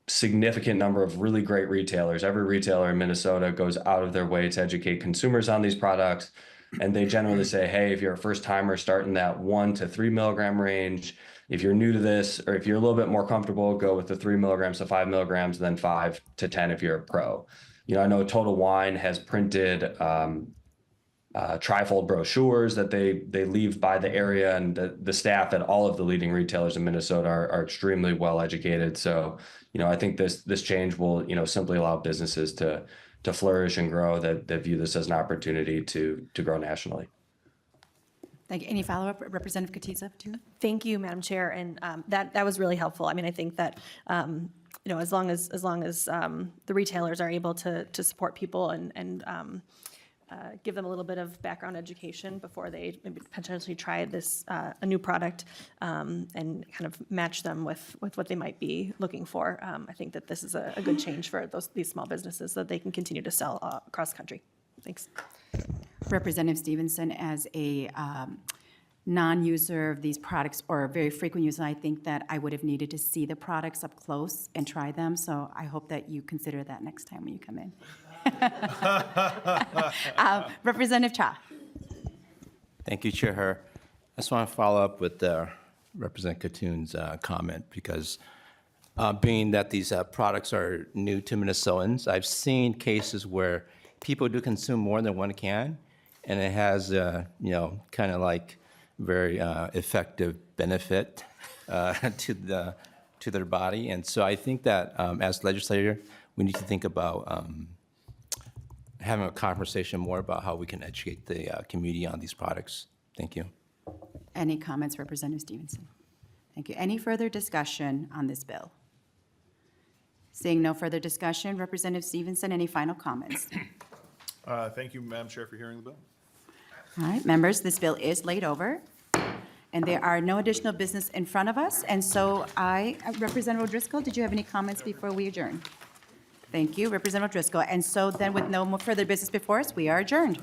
significant number of really great retailers. Every retailer in Minnesota goes out of their way to educate consumers on these products. And they generally say, hey, if you're a first timer, start in that 1 to 3 milligram range. If you're new to this, or if you're a little bit more comfortable, go with the 3 milligrams to 5 milligrams, then 5 to 10 if you're a pro. I know Total Wine has printed trifold brochures that they leave by the area, and the staff at all of the leading retailers in Minnesota are extremely well educated. So, I think this change will, simply allow businesses to flourish and grow that view this as an opportunity to grow nationally. Thank you. Any follow-up, Representative Katiza too? Thank you, Madam Chair, and that was really helpful. I mean, I think that as long as the retailers are able to support people and give them a little bit of background education before they maybe potentially try this, a new product, and kind of match them with what they might be looking for. I think that this is a good change for these small businesses so that they can continue to sell across the country. Thanks. Representative Stephenson, as a non-user of these products or a very frequent user, I think that I would have needed to see the products up close and try them. So I hope that you consider that next time when you come in. Representative Cha. Thank you, Chair Her. I just want to follow up with Representative Katoon's comment because being that these products are new to Minnesotans, I've seen cases where people do consume more than one can, and it has, kind of like very effective benefit to their body. And so I think that as legislator, we need to think about having a conversation more about how we can educate the community on these products. Thank you. Any comments, Representative Stephenson? Thank you. Any further discussion on this bill? Seeing no further discussion, Representative Stephenson, any final comments? Thank you, Madam Chair, for hearing the bill. All right, members, this bill is laid over, and there are no additional business in front of us. And so Representative O'Driscoll, did you have any comments before we adjourn? Thank you, Representative O'Driscoll. And so then with no more further business before us, we are adjourned.